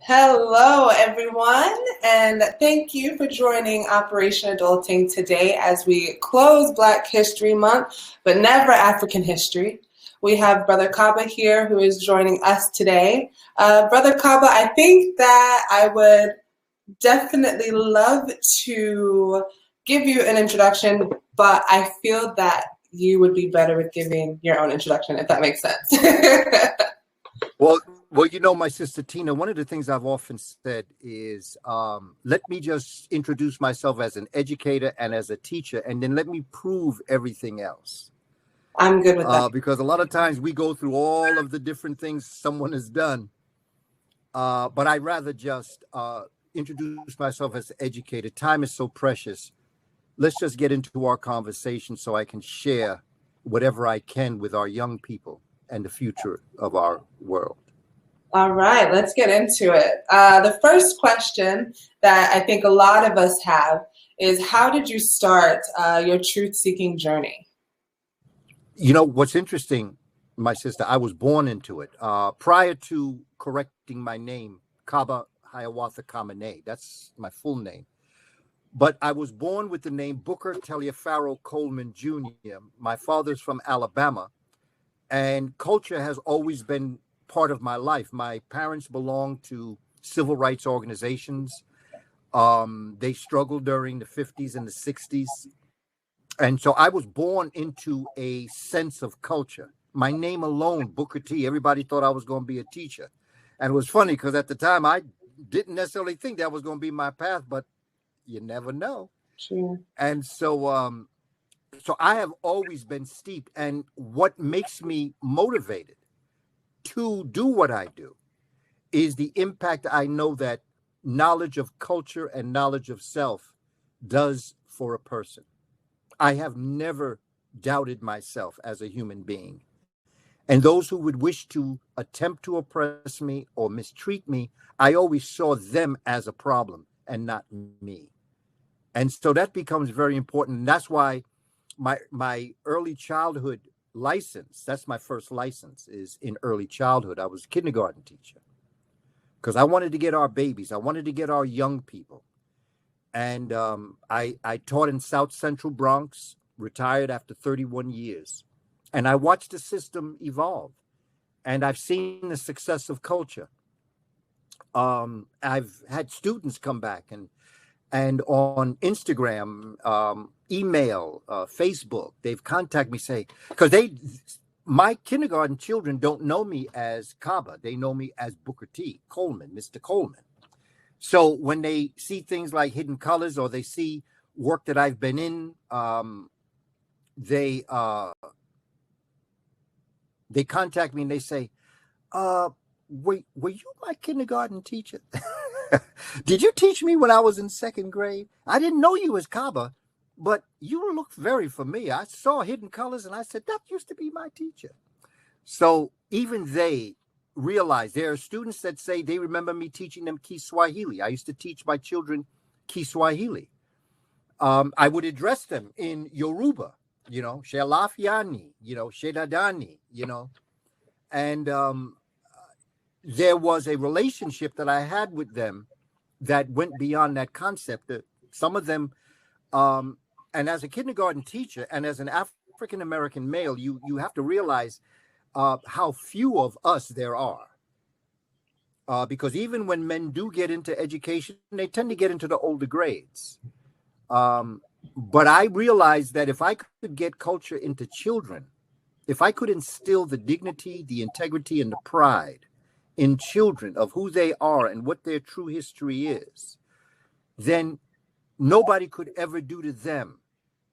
Hello, everyone, and thank you for joining Operation Adulting today as we close Black History Month, but never African history. We have Brother Kaba here who is joining us today. Brother Kaba, I think that I would definitely love to give you an introduction, but I feel that you would be better with giving your own introduction, if that makes sense. Well, my sister Tina, one of the things I've often said is, let me just introduce myself as an educator and as a teacher, and then let me prove everything else. I'm good with that. Because a lot of times we go through all of the different things someone has done, but I'd rather just introduce myself as an educator. Time is so precious. Let's just get into our conversation so I can share whatever I can with our young people and the future of our world. All right, let's get into it. The first question that I think a lot of us have is, how did you start your truth-seeking journey? What's interesting, my sister, I was born into it. Prior to correcting my name, Kaba Kamene, that's my full name. But I was born with the name Booker Taliaferro Coleman Jr. My father's from Alabama, and culture has always been part of my life. My parents belonged to civil rights organizations. They struggled during the 50s and the 60s. And so I was born into a sense of culture. My name alone, Booker T, everybody thought I was going to be a teacher. And it was funny because at the time I didn't necessarily think that was going to be my path, but you never know. Sure. And so I have always been steeped. And what makes me motivated to do what I do is the impact I know that knowledge of culture and knowledge of self does for a person. I have never doubted myself as a human being. And those who would wish to attempt to oppress me or mistreat me, I always saw them as a problem and not me. And so that becomes very important. And that's why my early childhood license, that's my first license, is in early childhood. I was a kindergarten teacher because I wanted to get our babies. I wanted to get our young people. And I taught in South Central Bronx, retired after 31 years. And I watched the system evolve. And I've seen the success of culture. I've had students come back and on Instagram, email, Facebook, they've contacted me, say, because my kindergarten children don't know me as Kaba. They know me as Booker T. Coleman, Mr. Coleman. So when they see things like Hidden Colors or they see work that I've been in, they contact me and they say, were you my kindergarten teacher? Did you teach me when I was in second grade? I didn't know you as Kaba, but you look very familiar. I saw Hidden Colors and I said, that used to be my teacher. So even they realize, there are students that say they remember me teaching them Kiswahili. I used to teach my children Kiswahili. I would address them in Yoruba, Shelafiani, Shedadani, and there was a relationship that I had with them that went beyond that concept. Some of them, and as a kindergarten teacher and as an African-American male, you have to realize how few of us there are. Because even when men do get into education, they tend to get into the older grades. But I realized that if I could get culture into children, if I could instill the dignity, the integrity, and the pride in children of who they are and what their true history is, then nobody could ever do to them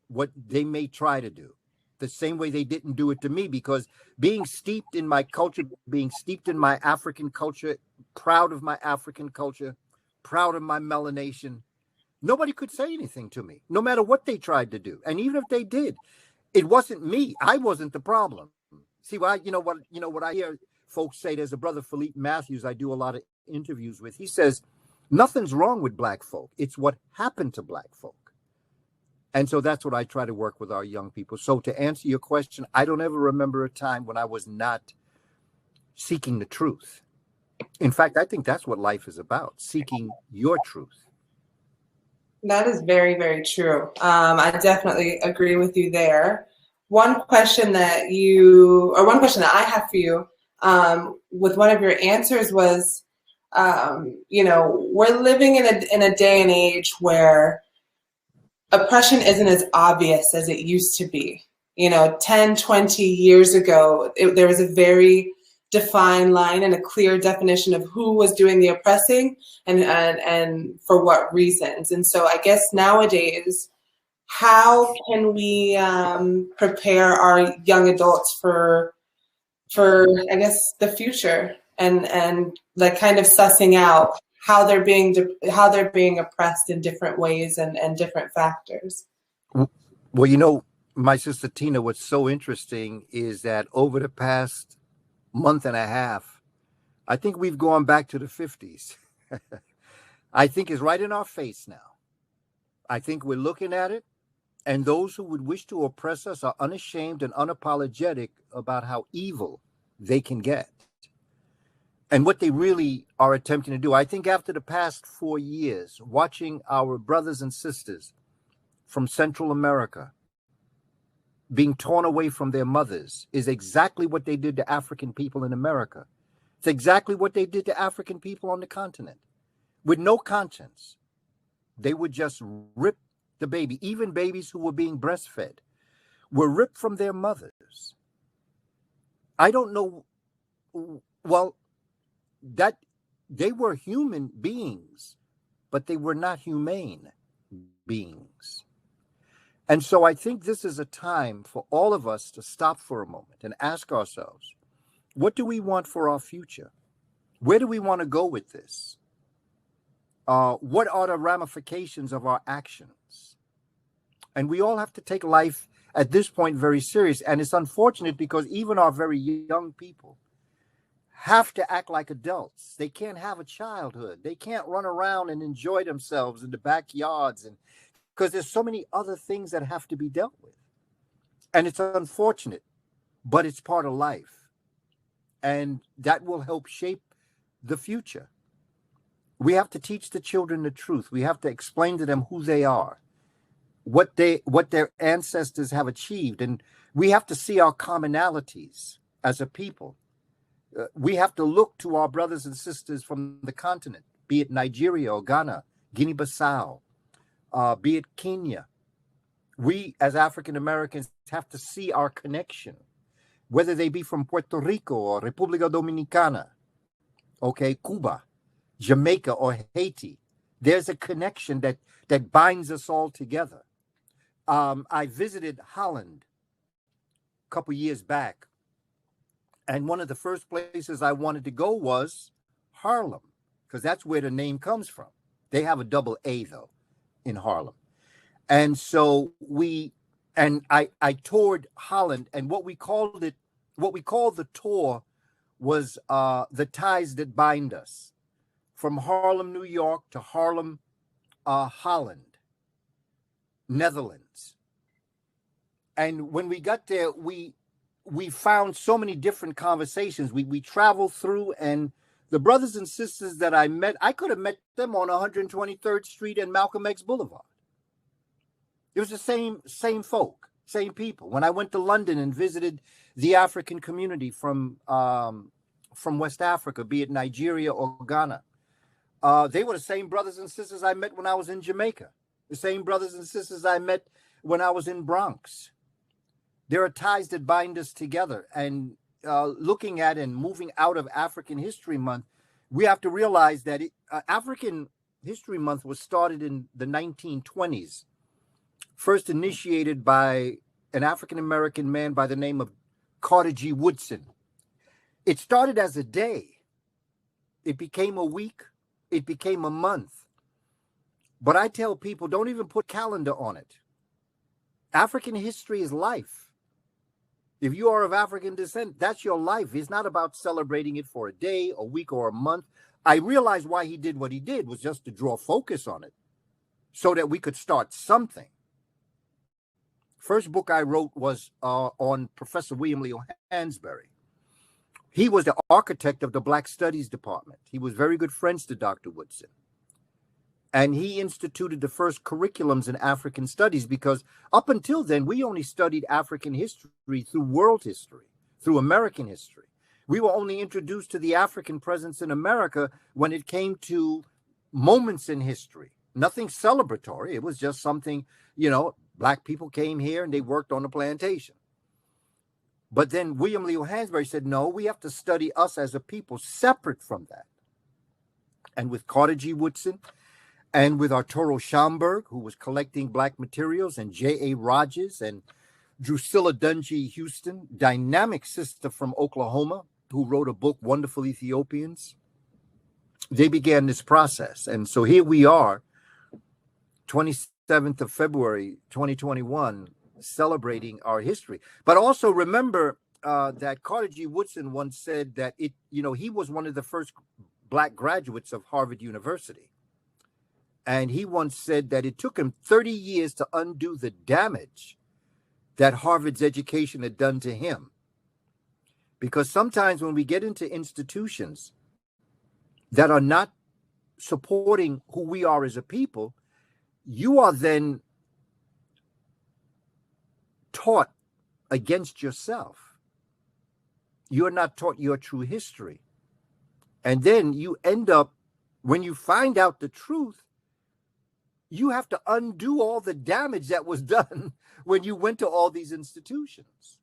what they may try to do, the same way they didn't do it to me. Because being steeped in my culture, being steeped in my African culture, proud of my African culture, proud of my melanation, nobody could say anything to me, no matter what they tried to do. And even if they did, it wasn't me. I wasn't the problem. See, what I hear folks say, there's a brother, Philippe Matthews, I do a lot of interviews with. He says, nothing's wrong with Black folk. It's what happened to Black folk. And so that's what I try to work with our young people. So to answer your question, I don't ever remember a time when I was not seeking the truth. In fact, I think that's what life is about, seeking your truth. That is very, very true. I definitely agree with you there. One question that I have for you, with one of your answers was, we're living in a day and age where oppression isn't as obvious as it used to be. 10, 20 years ago, there was a very defined line and a clear definition of who was doing the oppressing and for what reasons. And so I guess nowadays, how can we prepare our young adults for I guess the future and like kind of sussing out how they're being oppressed in different ways and different factors? Well, my sister Tina, what's so interesting is that over the past month and a half, I think we've gone back to the 50s. I think it's right in our face now. I think we're looking at it, and those who would wish to oppress us are unashamed and unapologetic about how evil they can get and what they really are attempting to do. I think after the past 4 years, watching our brothers and sisters from Central America being torn away from their mothers is exactly what they did to African people in America. It's exactly what they did to African people on the continent. With no conscience, they would just rip the baby. Even babies who were being breastfed were ripped from their mothers. I don't know, well, that they were human beings, but they were not humane beings. And so I think this is a time for all of us to stop for a moment and ask ourselves, what do we want for our future? Where do we want to go with this? What are the ramifications of our actions? And we all have to take life at this point very serious. And it's unfortunate because even our very young people have to act like adults. They can't have a childhood. They can't run around and enjoy themselves in the backyards, and because there's so many other things that have to be dealt with. And it's unfortunate, but it's part of life. And that will help shape the future. We have to teach the children the truth. We have to explain to them who they are, what their ancestors have achieved. And we have to see our commonalities as a people. We have to look to our brothers and sisters from the continent, be it Nigeria or Ghana, Guinea-Bissau, be it Kenya. We as African Americans have to see our connection, whether they be from Puerto Rico or República Dominicana, Cuba, Jamaica or Haiti. There's a connection that binds us all together. I visited Holland a couple years back, and one of the first places I wanted to go was Harlem, because that's where the name comes from. They have a double A, though, in Harlem. And so I toured Holland, and what we called the tour was The Ties That Bind Us, from Harlem, New York to Harlem, Holland, Netherlands. And when we got there, we found so many different conversations. We traveled through, and the brothers and sisters that I met, I could have met them on 123rd Street and Malcolm X Boulevard. It was the same folk, same people. When I went to London and visited the African community from West Africa, be it Nigeria or Ghana, they were the same brothers and sisters I met when I was in Jamaica, the same brothers and sisters I met when I was in Bronx. There are ties that bind us together. And looking at and moving out of African History Month, we have to realize that African History Month was started in the 1920s, first initiated by an African-American man by the name of Carter G. Woodson. It started as a day. It became a week. It became a month. But I tell people, don't even put calendar on it. African history is life. If you are of African descent, that's your life. It's not about celebrating it for a day, a week, or a month. I realize why he did what he did was just to draw focus on it so that we could start something. First book I wrote was on Professor William Leo Hansberry, He was the architect of the Black Studies Department. He was very good friends to Dr. Woodson. And he instituted the first curriculums in African studies, because up until then, we only studied African history through world history, through American history. We were only introduced to the African presence in America when it came to moments in history. Nothing celebratory. It was just something, Black people came here and they worked on the plantation. But then William Leo Hansberry said, no, we have to study us as a people separate from that. And with Carter G. Woodson, and with Arturo Schomburg, who was collecting Black materials, and J.A. Rogers and Drusilla Dungy Houston, dynamic sister from Oklahoma, who wrote a book, Wonderful Ethiopians, they began this process. And so here we are, 27th of February, 2021, celebrating our history. But also remember that Carter G. Woodson once said that he was one of the first Black graduates of Harvard University. And he once said that it took him 30 years to undo the damage that Harvard's education had done to him. Because sometimes when we get into institutions that are not supporting who we are as a people, you are then taught against yourself. You're not taught your true history. And then you end up, when you find out the truth, you have to undo all the damage that was done when you went to all these institutions.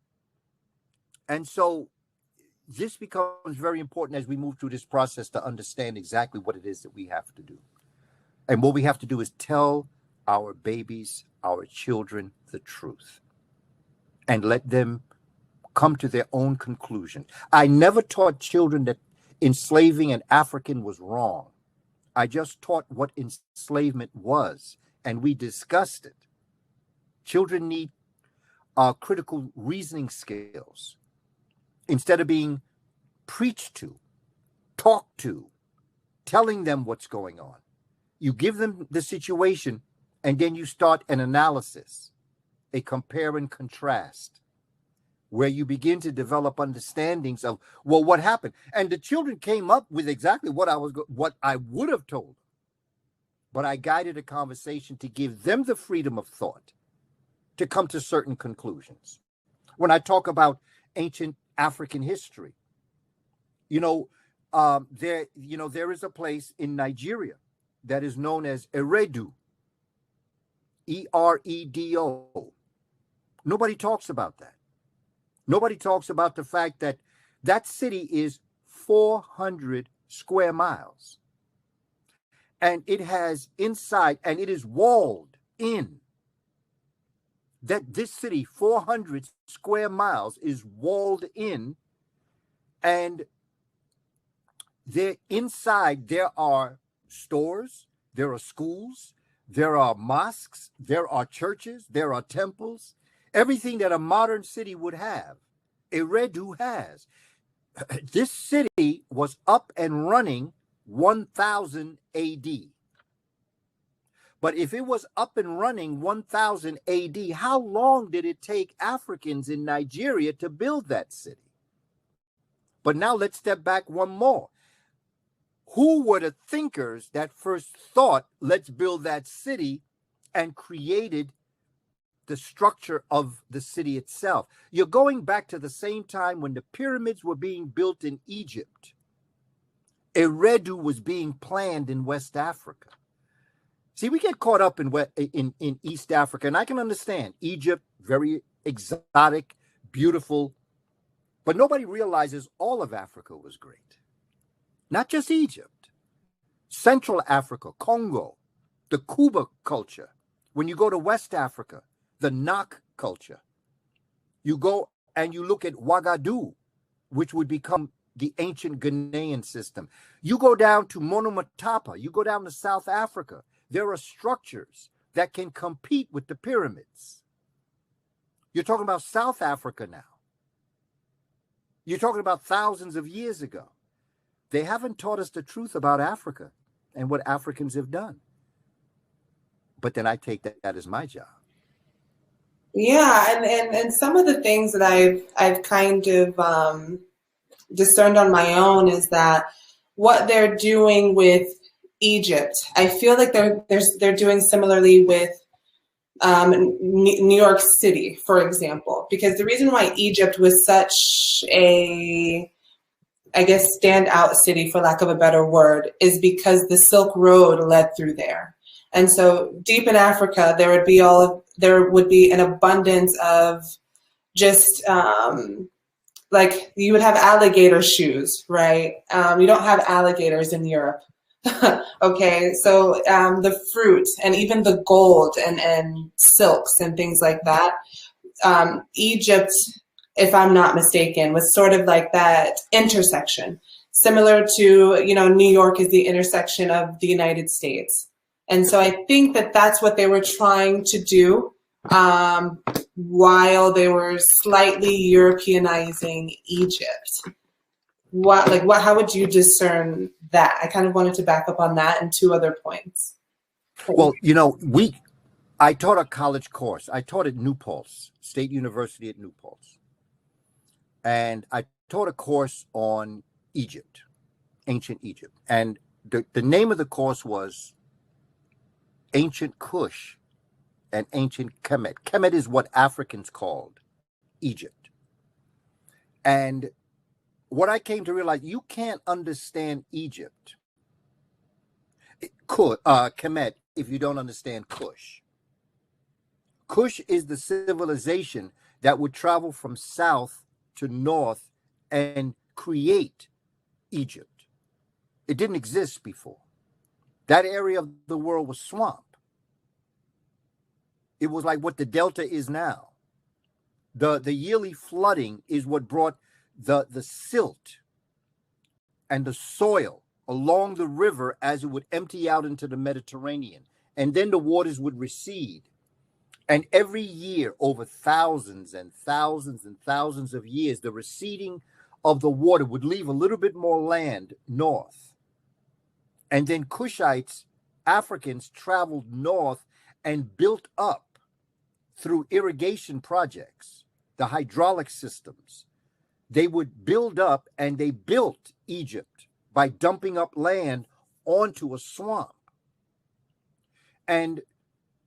And so this becomes very important as we move through this process to understand exactly what it is that we have to do. And what we have to do is tell our babies, our children, the truth, and let them come to their own conclusion. I never taught children that enslaving an African was wrong. I just taught what enslavement was, and we discussed it. Children need critical reasoning skills. Instead of being preached to, talked to, telling them what's going on, you give them the situation, and then you start an analysis, a compare and contrast, where you begin to develop understandings of, well, what happened? And the children came up with exactly what I would have told them. But I guided a conversation to give them the freedom of thought to come to certain conclusions. When I talk about ancient African history, there is a place in Nigeria that is known as Eredu, Eredo. Nobody talks about that. Nobody talks about the fact that that city is 400 square miles. And it has inside, and it is walled in. That this city, 400 square miles, is walled in. And there inside, there are stores, there are schools, there are mosques, there are churches, there are temples. Everything that a modern city would have, Eredu has. This city was up and running 1000 AD. But if it was up and running 1000 AD, how long did it take Africans in Nigeria to build that city? But now let's step back one more. Who were the thinkers that first thought, let's build that city, and created the structure of the city itself? You're going back to the same time when the pyramids were being built in Egypt. Eredu was being planned in West Africa. See, we get caught up in East Africa, and I can understand Egypt, very exotic, beautiful, but nobody realizes all of Africa was great. Not just Egypt. Central Africa, Congo, the Kuba culture. When you go to West Africa, the Nok culture. You go and you look at Ouagadougou, which would become the ancient Ghanaian system. You go down to Monomotapa, you go down to South Africa. There are structures that can compete with the pyramids. You're talking about South Africa now. You're talking about thousands of years ago. They haven't taught us the truth about Africa and what Africans have done. But then I take that as my job. Yeah, and some of the things that I've kind of discerned on my own is that what they're doing with Egypt, I feel like they're doing similarly with New York City, for example, because the reason why Egypt was such a, I guess, standout city, for lack of a better word, is because the Silk Road led through there. And so deep in Africa, there would be an abundance of just like you would have alligator shoes, right? You don't have alligators in Europe. Okay, so the fruit and even the gold and silks and things like that. Egypt, if I'm not mistaken, was sort of like that intersection, similar to, New York is the intersection of the United States. And so I think that that's what they were trying to do while they were slightly Europeanizing Egypt. How would you discern that? I kind of wanted to back up on that and two other points. Well, I taught a college course. I taught at New Paltz, State University at New Paltz. And I taught a course on Egypt, ancient Egypt. And the name of the course was Ancient Kush and Ancient Kemet. Kemet is what Africans called Egypt. And what I came to realize, you can't understand Egypt, Kemet, if you don't understand Kush. Kush is the civilization that would travel from south to north and create Egypt. It didn't exist before. That area of the world was swamp. It was like what the Delta is now. The yearly flooding is what brought the silt and the soil along the river as it would empty out into the Mediterranean. And then the waters would recede. And every year, over thousands and thousands and thousands of years, the receding of the water would leave a little bit more land north. And then Kushites, Africans, traveled north and built up through irrigation projects, the hydraulic systems. They would build up, and they built Egypt by dumping up land onto a swamp. And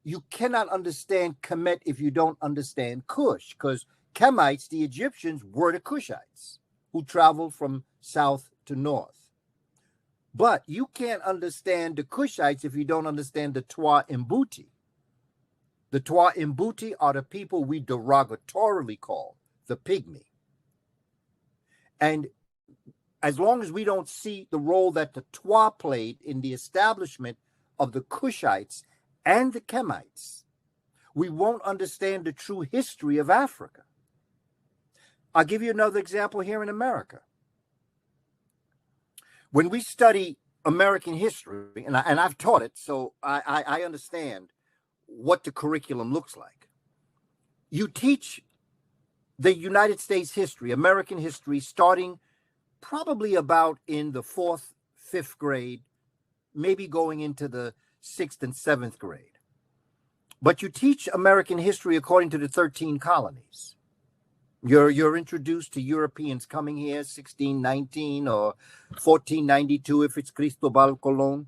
you cannot understand Kemet if you don't understand Kush, because Kemites, the Egyptians, were the Kushites who traveled from south to north. But you can't understand the Kushites if you don't understand the Twa Mbuti. The Twa Mbuti are the people we derogatorily call the pygmy. And as long as we don't see the role that the Twa played in the establishment of the Kushites and the Kemites, we won't understand the true history of Africa. I'll give you another example here in America. When we study American history, and I've taught it, so I understand what the curriculum looks like. You teach the United States history, American history, starting probably about in the 4th, 5th grade, maybe going into the 6th and 7th grade. But you teach American history according to the 13 colonies. You're introduced to Europeans coming here, 1619 or 1492 if it's Cristobal Colon,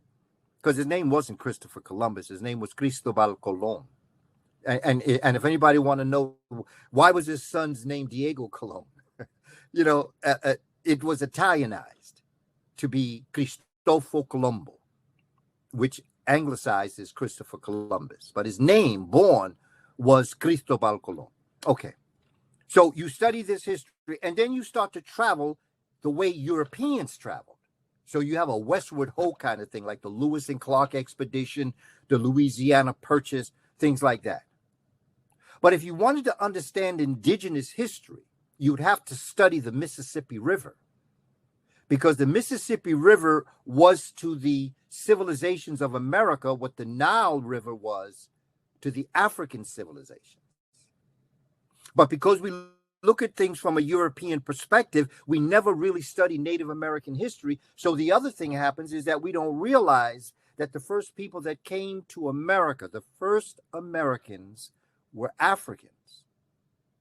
because his name wasn't Christopher Columbus. His name was Cristobal Colon. And if anybody want to know why was his son's name Diego Colon, it was Italianized to be Cristoforo Colombo, which anglicized as Christopher Columbus. But his name, born, was Cristobal Colon. Okay. So you study this history, and then you start to travel the way Europeans traveled. So you have a westward ho kind of thing, like the Lewis and Clark expedition, the Louisiana Purchase, things like that. But if you wanted to understand indigenous history, you'd have to study the Mississippi River, because the Mississippi River was to the civilizations of America what the Nile River was to the African civilizations. But because we look at things from a European perspective, we never really study Native American history. So the other thing happens is that we don't realize that the first people that came to America, the first Americans, were Africans,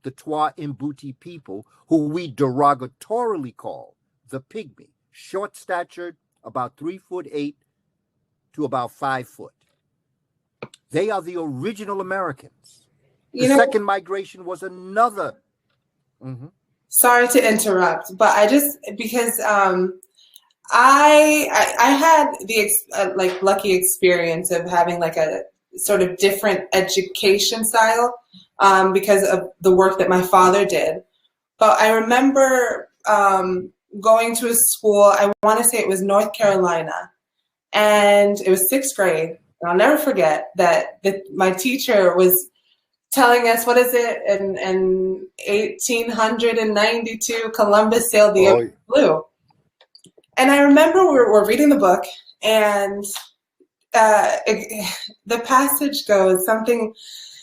the Twa Mbuti people, who we derogatorily call the pygmy, short-statured, about 3'8" to about 5 foot. They are the original Americans. The second migration was another. Sorry to interrupt, but I just, because I had the lucky experience of having like a sort of different education style because of the work that my father did. But I remember going to a school, I want to say it was North Carolina, and it was 6th grade. And I'll never forget that my teacher was telling us, what is it, in 1892, Columbus sailed the ocean blue. And I remember we're reading the book, and the passage goes something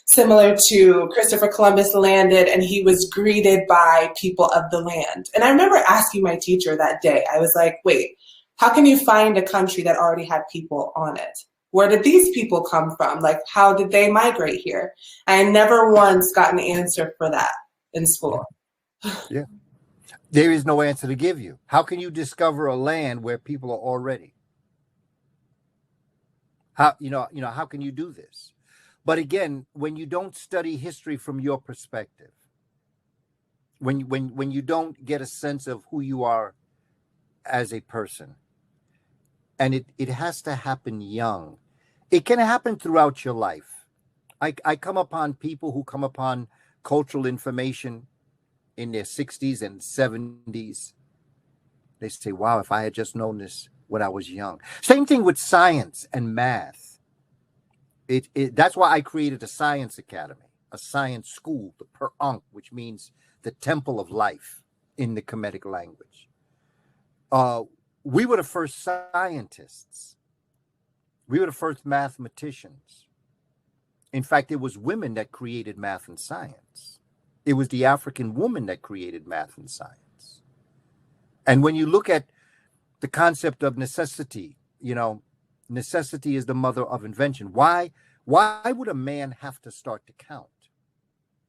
similar to Christopher Columbus landed and he was greeted by people of the land. And I remember asking my teacher that day, I was like, wait, how can you find a country that already had people on it? Where did these people come from? Like, how did they migrate here? I never once got an answer for that in school. Yeah. There is no answer to give you. How can you discover a land where people are already? How can you do this? But again, when you don't study history from your perspective, when you don't get a sense of who you are as a person, and it has to happen young. It can happen throughout your life. I come upon people who come upon cultural information in their 60s and 70s. They say, wow, if I had just known this when I was young. Same thing with science and math. That's why I created a science academy, a science school, the Per Ankh, which means the temple of life in the Kemetic language. We were the first scientists. We were the first mathematicians. In fact, it was women that created math and science. It was the African woman that created math and science. And when you look at the concept of necessity, necessity is the mother of invention. Why would a man have to start to count?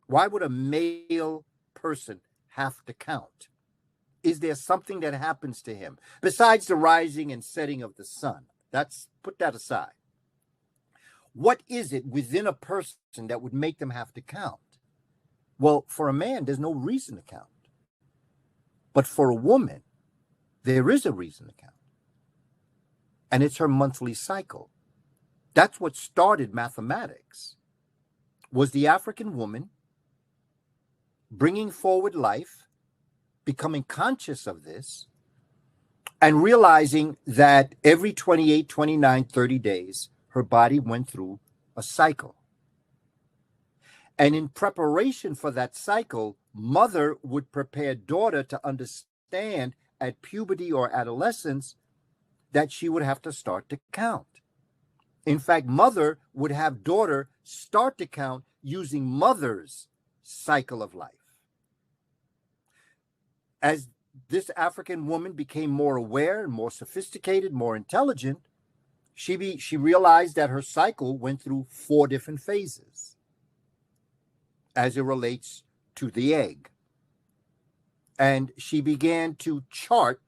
Why would a male person have to count? Is there something that happens to him besides the rising and setting of the sun? Put that aside. What is it within a person that would make them have to count? Well, for a man, there's no reason to count. But for a woman, there is a reason to count. And it's her monthly cycle. That's what started mathematics, was the African woman bringing forward life, becoming conscious of this, and realizing that every 28, 29, 30 days, her body went through a cycle. And in preparation for that cycle, mother would prepare daughter to understand at puberty or adolescence that she would have to start to count. In fact, mother would have daughter start to count using mother's cycle of life. As this African woman became more aware and more sophisticated, more intelligent, she realized that her cycle went through 4 different phases as it relates to the egg. And she began to chart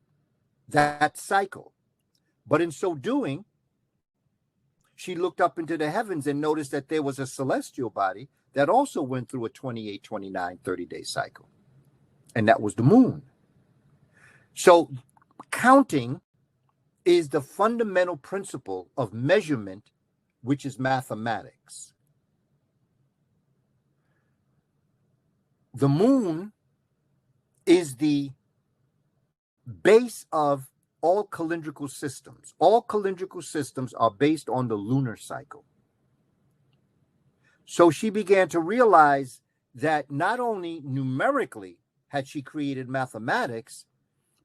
that cycle. But in so doing, she looked up into the heavens and noticed that there was a celestial body that also went through a 28, 29, 30-day cycle. And that was the moon. So counting is the fundamental principle of measurement, which is mathematics. The moon is the base of all calendrical systems. All calendrical systems are based on the lunar cycle. So she began to realize that not only numerically had she created mathematics,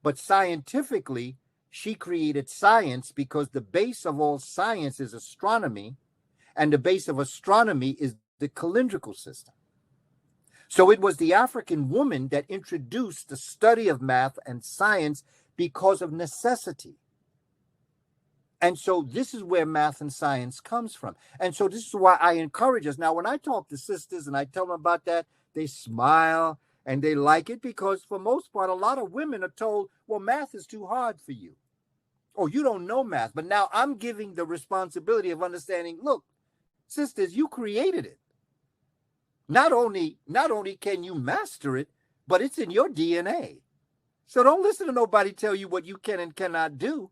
but scientifically, she created science, because the base of all science is astronomy, and the base of astronomy is the calendrical system. So it was the African woman that introduced the study of math and science because of necessity. And so this is where math and science comes from. And so this is why I encourage us. Now, when I talk to sisters and I tell them about that, they smile And they like it because, for most part, a lot of women are told, well, math is too hard for you. Oh, you don't know math. But now I'm giving the responsibility of understanding, look, sisters, you created it. Not only can you master it, but it's in your DNA. So don't listen to nobody tell you what you can and cannot do.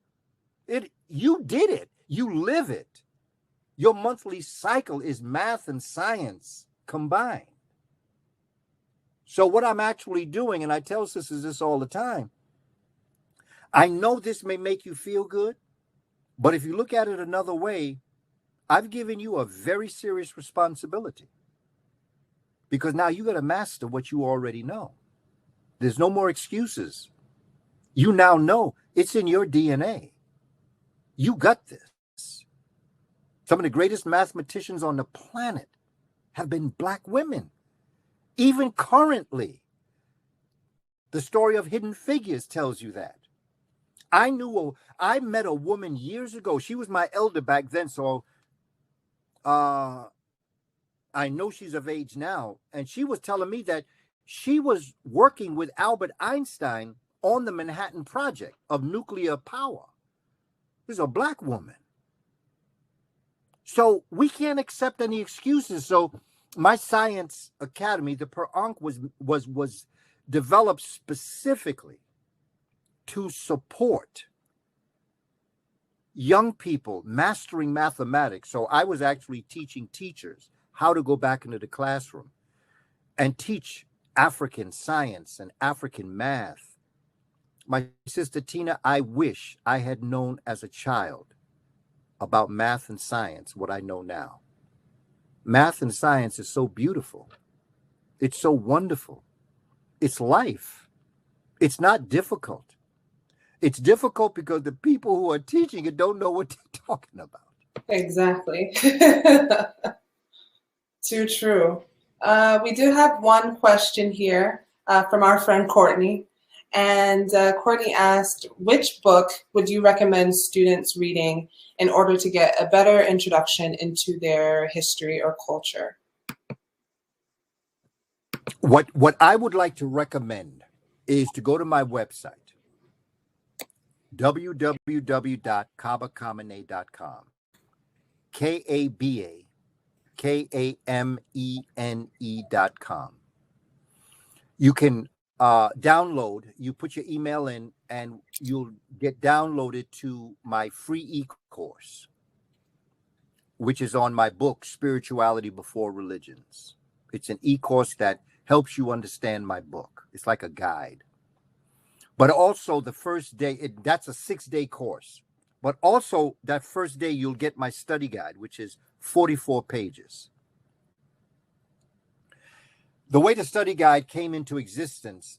You did it. You live it. Your monthly cycle is math and science combined. So what I'm actually doing, and I tell sisters this all the time, I know this may make you feel good, but if you look at it another way, I've given you a very serious responsibility. Because now you got to master what you already know. There's no more excuses. You now know it's in your DNA. You got this. Some of the greatest mathematicians on the planet have been Black women. Even currently, the story of Hidden Figures tells you that. I met a woman years ago. She was my elder back then, so I know she's of age now, and she was telling me that she was working with Albert Einstein on the Manhattan Project of nuclear power. This is a Black woman. So we can't accept any excuses. So my science academy, the Per Ankh, was developed specifically to support young people mastering mathematics. So I was actually teaching teachers how to go back into the classroom and teach African science and African math. My sister Tina, I wish I had known as a child about math and science what I know now. Math and science is so beautiful. It's so wonderful. It's life. It's not difficult. It's difficult because the people who are teaching it don't know what they're talking about. Exactly. Too true. We do have one question here from our friend Courtney. And Courtney asked, which book would you recommend students reading in order to get a better introduction into their history or culture? What I would like to recommend is to go to my website, www.kabakamene.com. KABAKAMENE.com. You can download, you put your email in, and you'll get downloaded to my free e-course, which is on my book, Spirituality Before Religions. It's an e-course that helps you understand my book. It's like a guide. But also the first day, that's a 6-day course. But also that first day, you'll get my study guide, which is 44 pages. The way the study guide came into existence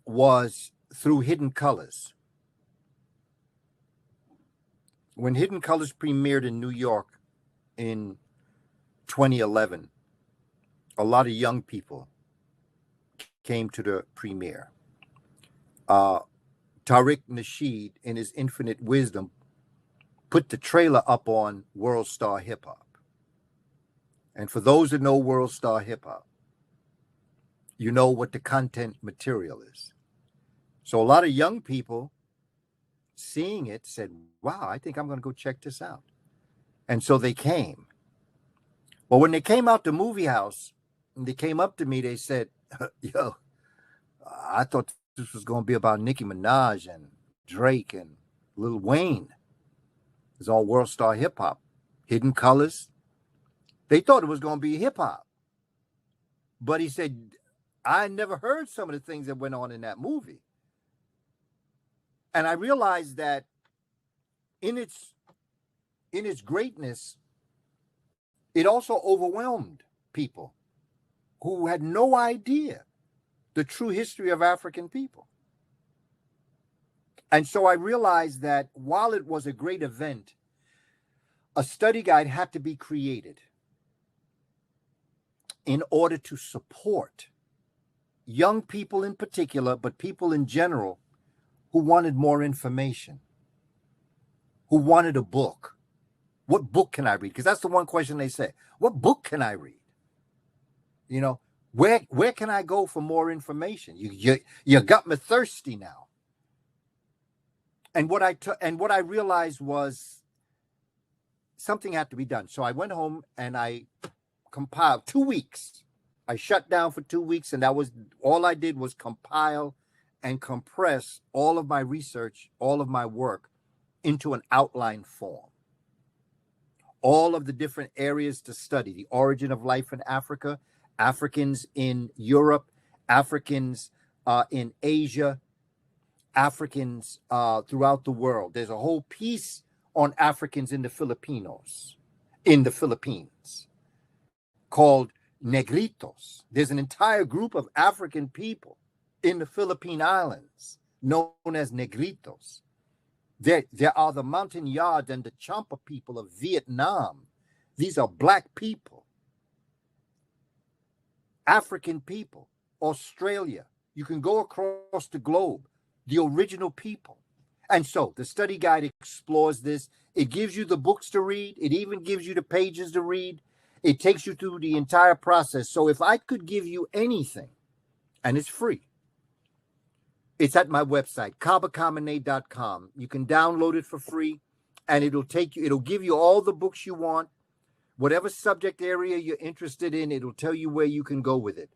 was through Hidden Colors. When Hidden Colors premiered in New York in 2011, a lot of young people came to the premiere. Tariq Nasheed, in his infinite wisdom, put the trailer up on World Star Hip Hop. And for those that know World Star Hip Hop, you know what the content material is. So a lot of young people seeing it said, wow, I think I'm going to go check this out. And so they came. But when they came out the movie house, and they came up to me, they said, yo, I thought this was going to be about Nicki Minaj and Drake and Lil Wayne. It's all World Star Hip Hop. Hidden Colors. They thought it was going to be hip hop. But he said, I never heard some of the things that went on in that movie. And I realized that in its greatness, it also overwhelmed people who had no idea the true history of African people. And so I realized that while it was a great event, a study guide had to be created in order to support young people in particular, but people in general who wanted more information, who wanted a book. What book can I read? Because that's the one question they say. What book can I read? You know, Where can I go for more information? You got me thirsty now. And what I realized was something had to be done. So I went home and I compiled 2 weeks. I shut down for 2 weeks, and that was all I did was compile and compress all of my research, all of my work into an outline form. All of the different areas to study: the origin of life in Africa, Africans in Europe, Africans in Asia, Africans throughout the world. There's a whole piece on Africans in the Philippines called Negritos. There's an entire group of African people in the Philippine Islands known as Negritos. There are the Montagnards and the Champa people of Vietnam. These are black people, African people, Australia. You can go across the globe, the original people. And so the study guide explores this. It gives you the books to read. It even gives you the pages to read. It takes you through the entire process. So if I could give you anything, and it's free, it's at my website, kabakamene.com. You can download it for free, and it'll give you all the books you want. Whatever subject area you're interested in, it'll tell you where you can go with it.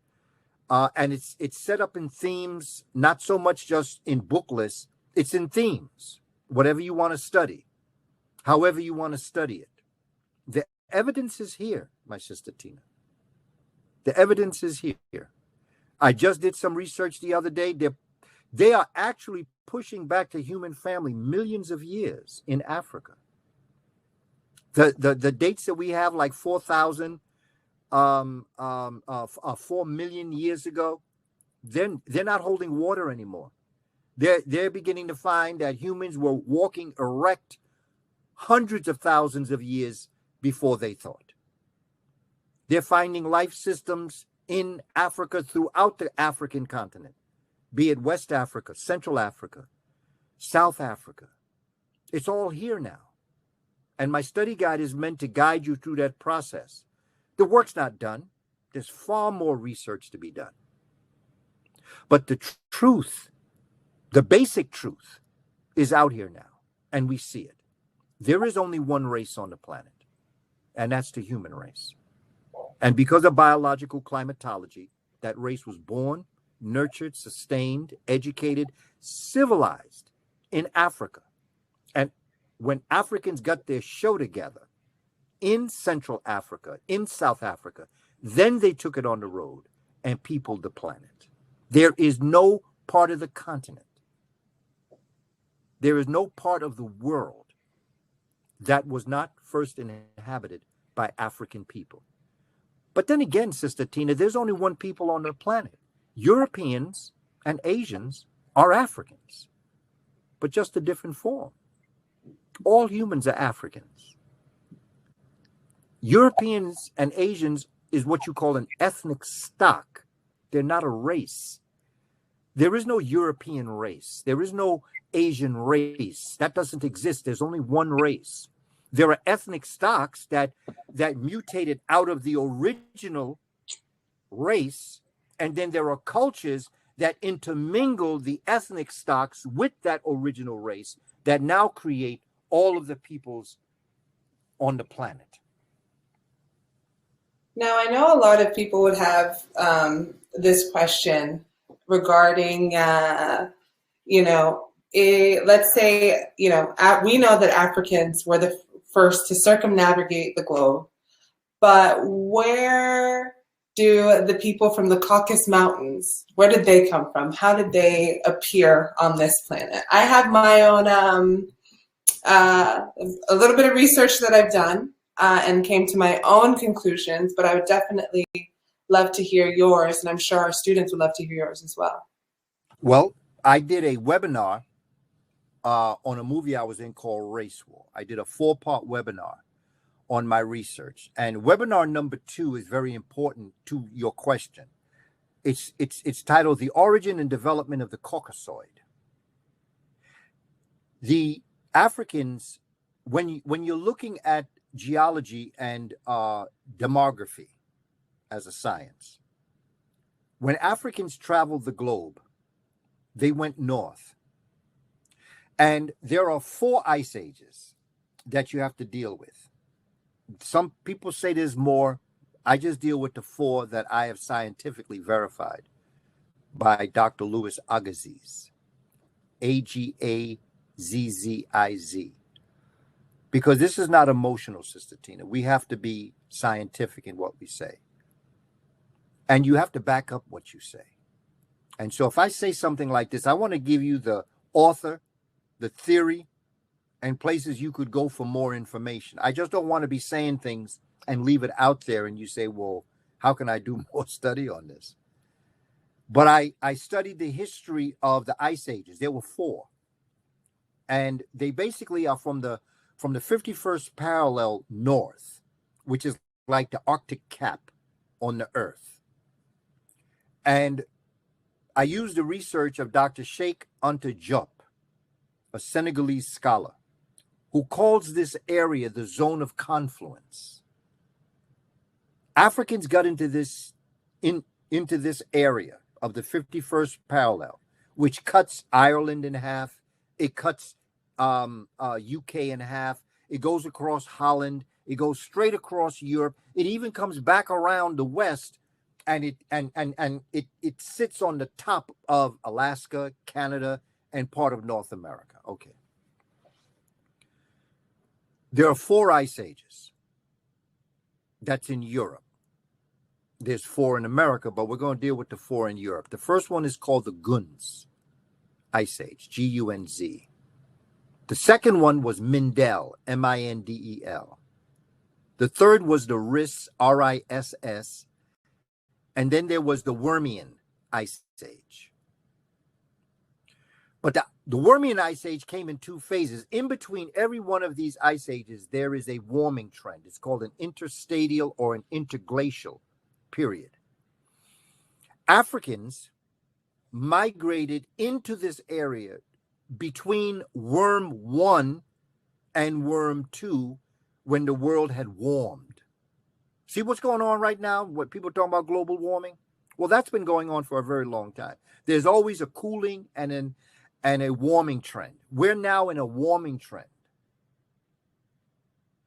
And it's set up in themes, not so much just in book lists. It's in themes, whatever you want to study, however you want to study it. The evidence is here, my sister Tina. The evidence is here. I just did some research the other day. They are actually pushing back the human family millions of years in Africa. The dates that we have, like 4,000, 4 million years ago, they're not holding water anymore. They're beginning to find that humans were walking erect hundreds of thousands of years before they thought. They're finding life systems in Africa, throughout the African continent, be it West Africa, Central Africa, South Africa. It's all here now. And my study guide is meant to guide you through that process. The work's not done. There's far more research to be done. But the truth, the basic truth, is out here now, and we see it. There is only one race on the planet, and that's the human race. And because of biological climatology, that race was born, nurtured, sustained, educated, civilized in Africa. And when Africans got their show together in Central Africa, in South Africa, then they took it on the road and peopled the planet. There is no part of the continent, there is no part of the world that was not first inhabited by African people. But then again, Sister Tina, there's only one people on the planet. Europeans and Asians are Africans, but just a different form. All humans are Africans. Europeans and Asians is what you call an ethnic stock. They're not a race. There is no European race. There is no Asian race. That doesn't exist. There's only one race. There are ethnic stocks that mutated out of the original race, and then there are cultures that intermingle the ethnic stocks with that original race that now create all of the peoples on the planet. Now, I know a lot of people would have this question regarding, let's say, we know that Africans were the first to circumnavigate the globe, but where do the people from the Caucasus Mountains, where did they come from? How did they appear on this planet? I have my own, a little bit of research that I've done and came to my own conclusions, but I would definitely love to hear yours, and I'm sure our students would love to hear yours as well. Well, I did a webinar on a movie I was in called Race War. I did a 4-part webinar on my research, and webinar number 2 is very important to your question. It's titled "The Origin and Development of the Caucasoid." The Africans, when you're looking at geology and demography as a science, When Africans traveled the globe, they went north. And there are 4 ice ages that you have to deal with. Some people say there's more. I just deal with the 4 that I have scientifically verified by Dr. Louis Agassiz, Agazziz. Because this is not emotional, Sister Tina. We have to be scientific in what we say. And you have to back up what you say. And so if I say something like this, I want to give you the author, the theory, and places you could go for more information. I just don't want to be saying things and leave it out there and you say, well, how can I do more study on this? But I studied the history of the ice ages. There were 4. And they basically are from the 51st parallel north, which is like the Arctic cap on the Earth. And I used the research of Dr. Sheikh Anta Diop, a Senegalese scholar, who calls this area the zone of confluence. Africans got into this area of the 51st parallel, which cuts Ireland in half. It cuts UK in half. It goes across Holland. It goes straight across Europe. It even comes back around the west, and it sits on the top of Alaska, Canada, and part of North America. Okay. There are 4 ice ages. That's in Europe. There's 4 in America, but we're going to deal with the 4 in Europe. The first one is called the Gunz Ice Age, Gunz. The second one was Mindel, Mindel. The third was the Riss, Riss. And then there was the Wormian Ice Age. But the Wormian Ice Age came in 2 phases. In between every one of these ice ages, there is a warming trend. It's called an interstadial or an interglacial period. Africans migrated into this area between Worm 1 and Worm 2 when the world had warmed. See what's going on right now? What people talking about global warming? Well, that's been going on for a very long time. There's always a cooling and a warming trend. We're now in a warming trend.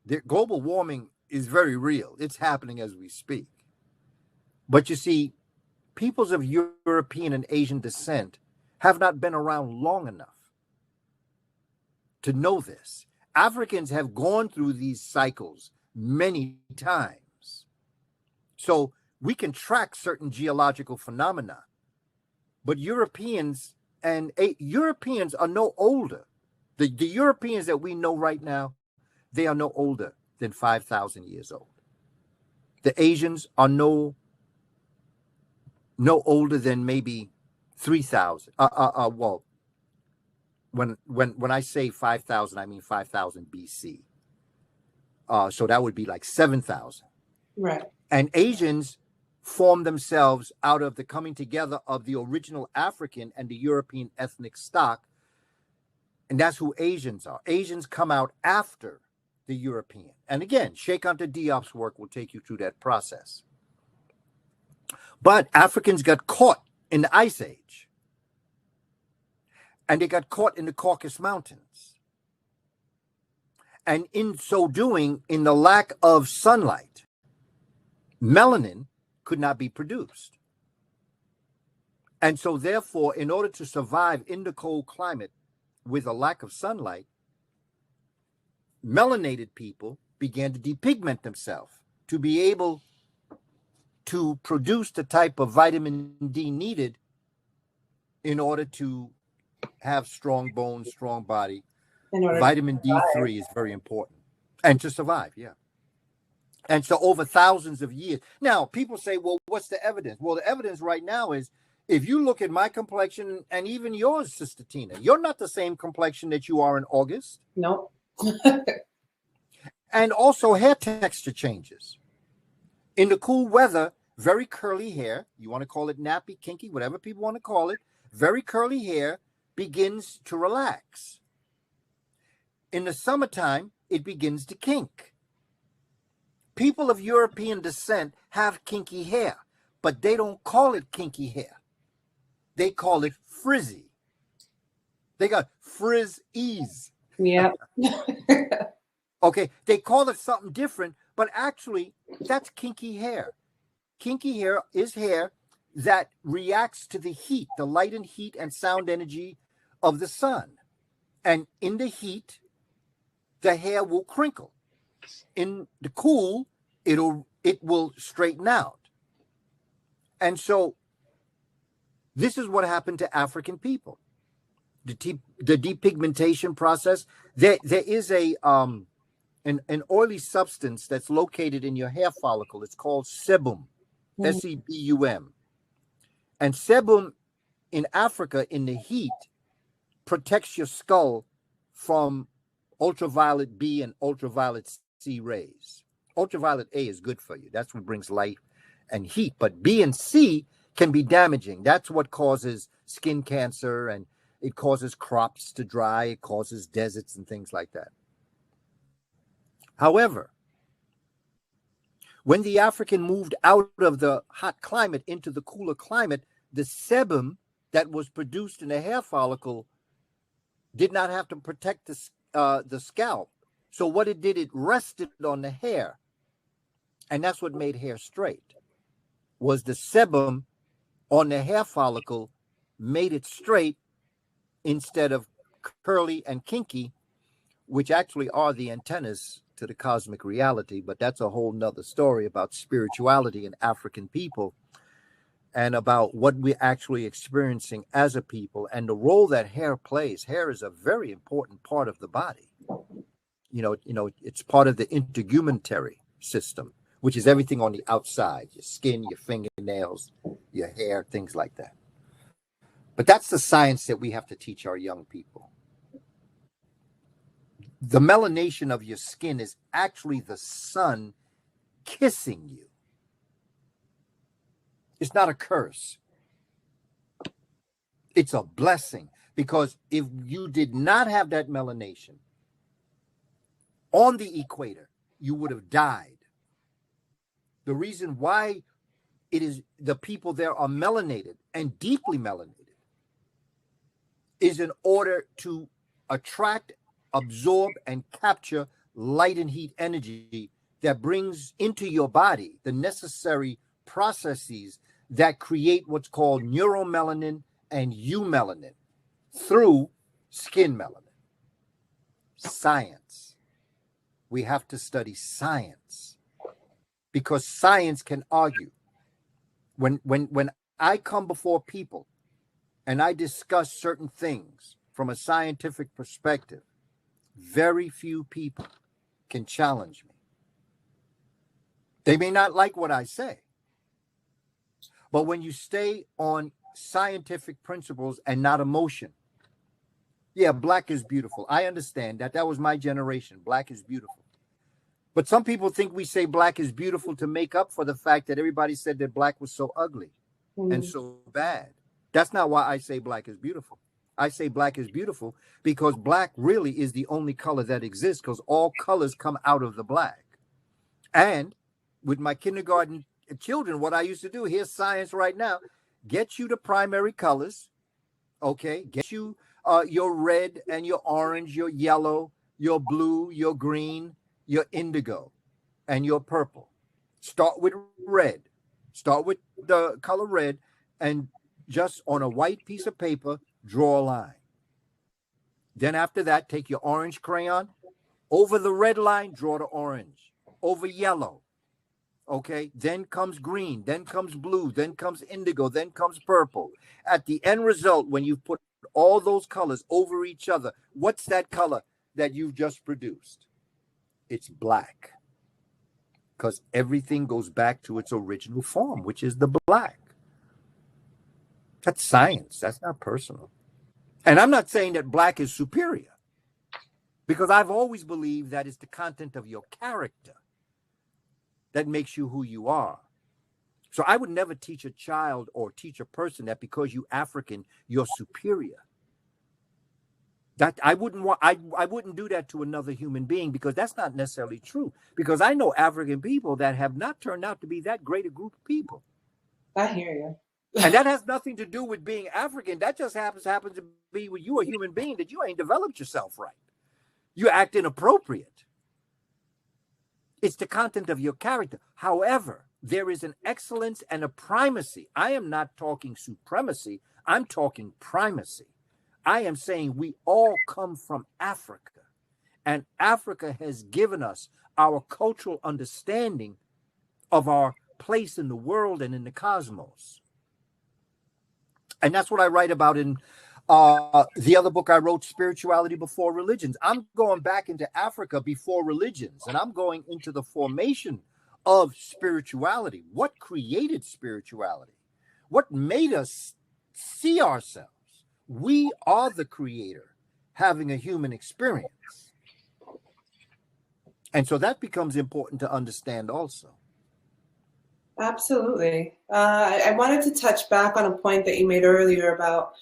The global warming is very real. It's happening as we speak. But you see, peoples of European and Asian descent have not been around long enough to know this. Africans have gone through these cycles many times. So we can track certain geological phenomena, but Europeans are no older. The Europeans that we know right now, they are no older than 5,000 years old. The Asians are no older than maybe 3,000. Well, when I say 5,000, I mean 5,000 BC. So that would be like 7,000. Right. And Asians form themselves out of the coming together of the original African and the European ethnic stock. And that's who Asians are. Asians come out after the European. And again, Sheikh Anta Diop's work will take you through that process. But Africans got caught in the Ice Age. And they got caught in the Caucasus Mountains. And in so doing, in the lack of sunlight, melanin could not be produced. And so therefore, in order to survive in the cold climate with a lack of sunlight, melanated people began to depigment themselves to be able to produce the type of vitamin D needed in order to have strong bones, strong body. Vitamin D3 is very important. And to survive, yeah. And so over thousands of years. Now, people say, well, what's the evidence? Well, the evidence right now is, if you look at my complexion and even yours, Sister Tina, you're not the same complexion that you are in August. No. And also hair texture changes. In the cool weather, very curly hair, you want to call it nappy, kinky, whatever people want to call it, very curly hair begins to relax. In the summertime, it begins to kink. People of European descent have kinky hair. but they don't call it kinky hair. They call it frizzy. They got frizz-ease. Yeah. Okay, they call it something different, but actually that's kinky hair. Kinky hair is hair that reacts to the heat, the light and heat and sound energy of the sun. And in the heat, the hair will crinkle. In the cool, it will straighten out. And so this is what happened to African people. The depigmentation process. There is an oily substance that's located in your hair follicle. It's called sebum, sebum. And sebum in Africa in the heat protects your skull from ultraviolet B and ultraviolet C rays. Ultraviolet A is good for you. That's what brings light and heat. But B and C can be damaging. That's what causes skin cancer, and it causes crops to dry. It causes deserts and things like that. However, when the African moved out of the hot climate into the cooler climate, the sebum that was produced in the hair follicle did not have to protect the scalp. So what it did, it rested on the hair. And that's what made hair straight, was the sebum on the hair follicle made it straight instead of curly and kinky, which actually are the antennas to the cosmic reality. But that's a whole nother story about spirituality in African people and about what we're actually experiencing as a people and the role that hair plays. Hair is a very important part of the body. You know, it's part of the integumentary system, which is everything on the outside, your skin, your fingernails, your hair, things like that. But that's the science that we have to teach our young people. The melanation of your skin is actually the sun kissing you. It's not a curse. It's a blessing, because if you did not have that melanation on the equator, you would have died. The reason why it is the people there are melanated and deeply melanated is in order to attract, absorb, and capture light and heat energy that brings into your body the necessary processes that create what's called neuromelanin and eumelanin through skin melanin. Science. We have to study science, because science can argue. When I come before people and I discuss certain things from a scientific perspective, very few people can challenge me. They may not like what I say, but when you stay on scientific principles and not emotion, yeah, black is beautiful. I understand that. That was my generation. Black is beautiful. But some people think we say black is beautiful to make up for the fact that everybody said that black was so ugly and so bad. That's not why I say black is beautiful. I say black is beautiful because black really is the only color that exists, because all colors come out of the black. And with my kindergarten children, what I used to do, here's science right now, get you the primary colors, okay? Get you your red and your orange, your yellow, your blue, your green, your indigo, and your purple. Start with red. Start with the color red, and just on a white piece of paper, draw a line. Then after that, take your orange crayon. Over the red line, draw the orange. Over yellow. Okay, then comes green, then comes blue, then comes indigo, then comes purple. At the end result, when you've put all those colors over each other, what's that color that you've just produced? It's black, because everything goes back to its original form, which is the black. That's science. That's not personal. And I'm not saying that black is superior, because I've always believed that it's the content of your character that makes you who you are. So I would never teach a child or teach a person that because you're African, you're superior. That I wouldn't do that to another human being, because that's not necessarily true. Because I know African people that have not turned out to be that great a group of people. I hear you. And that has nothing to do with being African. That just happens to be with you, a human being, that you ain't developed yourself right. You act inappropriate. It's the content of your character. However, there is an excellence and a primacy. I am not talking supremacy. I'm talking primacy. I am saying we all come from Africa, and Africa has given us our cultural understanding of our place in the world and in the cosmos. And that's what I write about in the other book I wrote, Spirituality Before Religions. I'm going back into Africa before religions, and I'm going into the formation of spirituality. What created spirituality? What made us see ourselves? We are the creator having a human experience. And so that becomes important to understand also. Absolutely. I wanted to touch back on a point that you made earlier about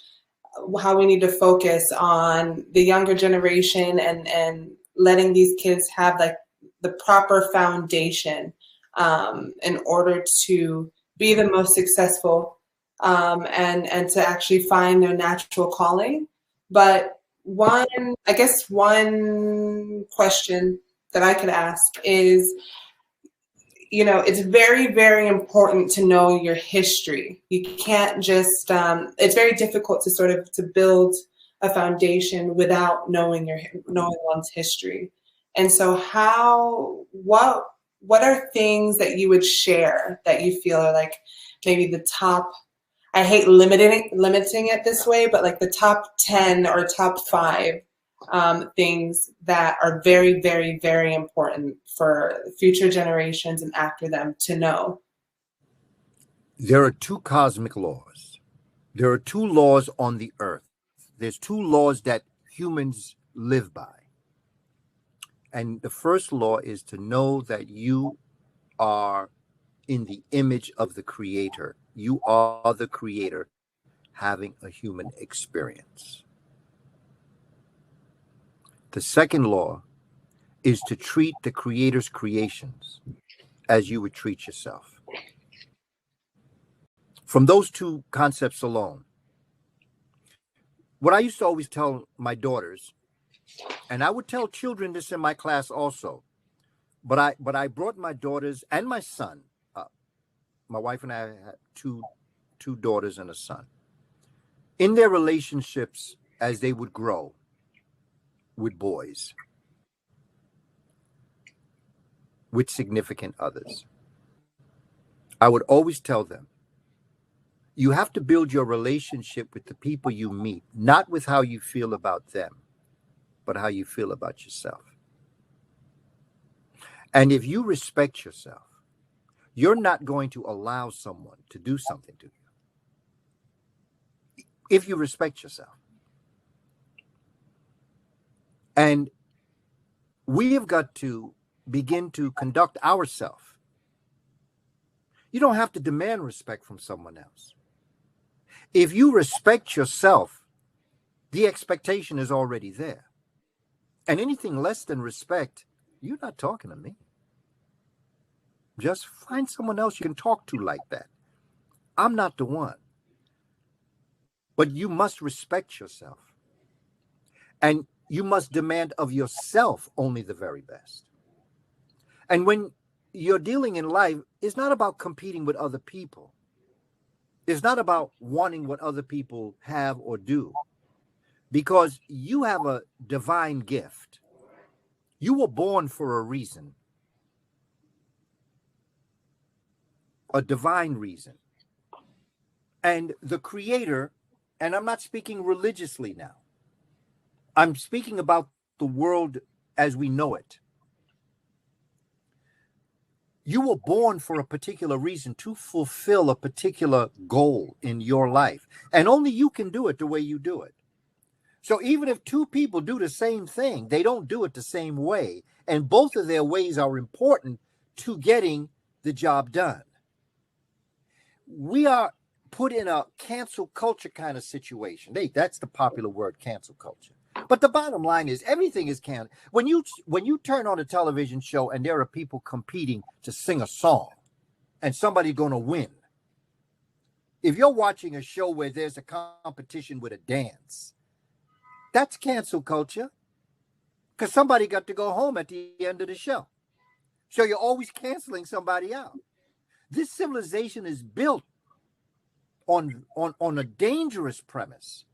how we need to focus on the younger generation and letting these kids have like the proper foundation in order to be the most successful and to actually find their natural calling. But one question that I could ask is, you know, it's very, very important to know your history. You can't just, it's very difficult to sort of to build a foundation without knowing one's history. And so what are things that you would share that you feel are like maybe the top, I hate limiting it this way, but like the top 10 or top 5 things that are very, very, very important for future generations and after them to know? There are 2 cosmic laws. There are 2 laws on the earth. There's 2 laws that humans live by. And the first law is to know that you are in the image of the creator. You are the creator having a human experience. The second law is to treat the creator's creations as you would treat yourself. From those 2 concepts alone, what I used to always tell my daughters, and I would tell children this in my class also, but I brought my daughters and my son up. My wife and I had two daughters and a son. In their relationships as they would grow with boys, with significant others, I would always tell them, you have to build your relationship with the people you meet, not with how you feel about them, but how you feel about yourself. And if you respect yourself, you're not going to allow someone to do something to you. If you respect yourself. And we have got to begin to conduct ourselves. You don't have to demand respect from someone else. If you respect yourself, the expectation is already there. And anything less than respect, you're not talking to me. Just find someone else you can talk to like that. I'm not the one. But you must respect yourself. And you must demand of yourself only the very best. And when you're dealing in life, it's not about competing with other people. It's not about wanting what other people have or do. Because you have a divine gift. You were born for a reason. A divine reason. And the creator, and I'm not speaking religiously now. I'm speaking about the world as we know it. You were born for a particular reason to fulfill a particular goal in your life. And only you can do it the way you do it. So even if 2 people do the same thing, they don't do it the same way. And both of their ways are important to getting the job done. We are put in a cancel culture kind of situation. That's the popular word, cancel culture. But the bottom line is everything is canceled. When you turn on a television show and there are people competing to sing a song and somebody's going to win, If you're watching a show where there's a competition with a dance, that's cancel culture, because somebody got to go home at the end of the show. So you're always canceling somebody out. This civilization is built on a dangerous premise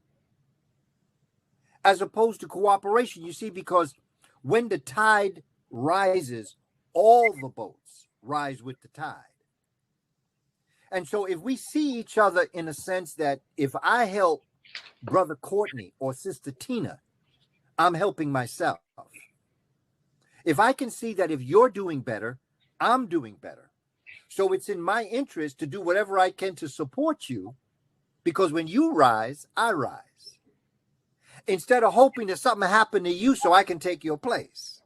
as opposed to cooperation. You see, because when the tide rises, all the boats rise with the tide. And so if we see each other in a sense that if I help Brother Courtney or Sister Tina, I'm helping myself. If I can see that if you're doing better, I'm doing better. So it's in my interest to do whatever I can to support you, because when you rise, I rise. Instead of hoping that something happened to you so I can take your place.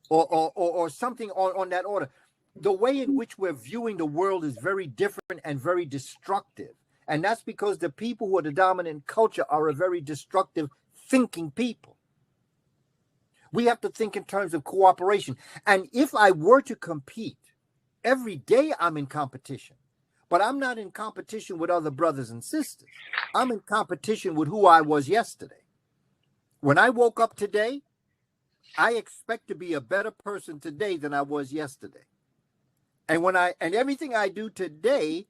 Or something on that order. The way in which we're viewing the world is very different and very destructive. And that's because the people who are the dominant culture are a very destructive thinking people. We have to think in terms of cooperation. And if I were to compete, every day I'm in competition. But I'm not in competition with other brothers and sisters. I'm in competition with who I was yesterday. When I woke up today, I expect to be a better person today than I was yesterday. And everything I do today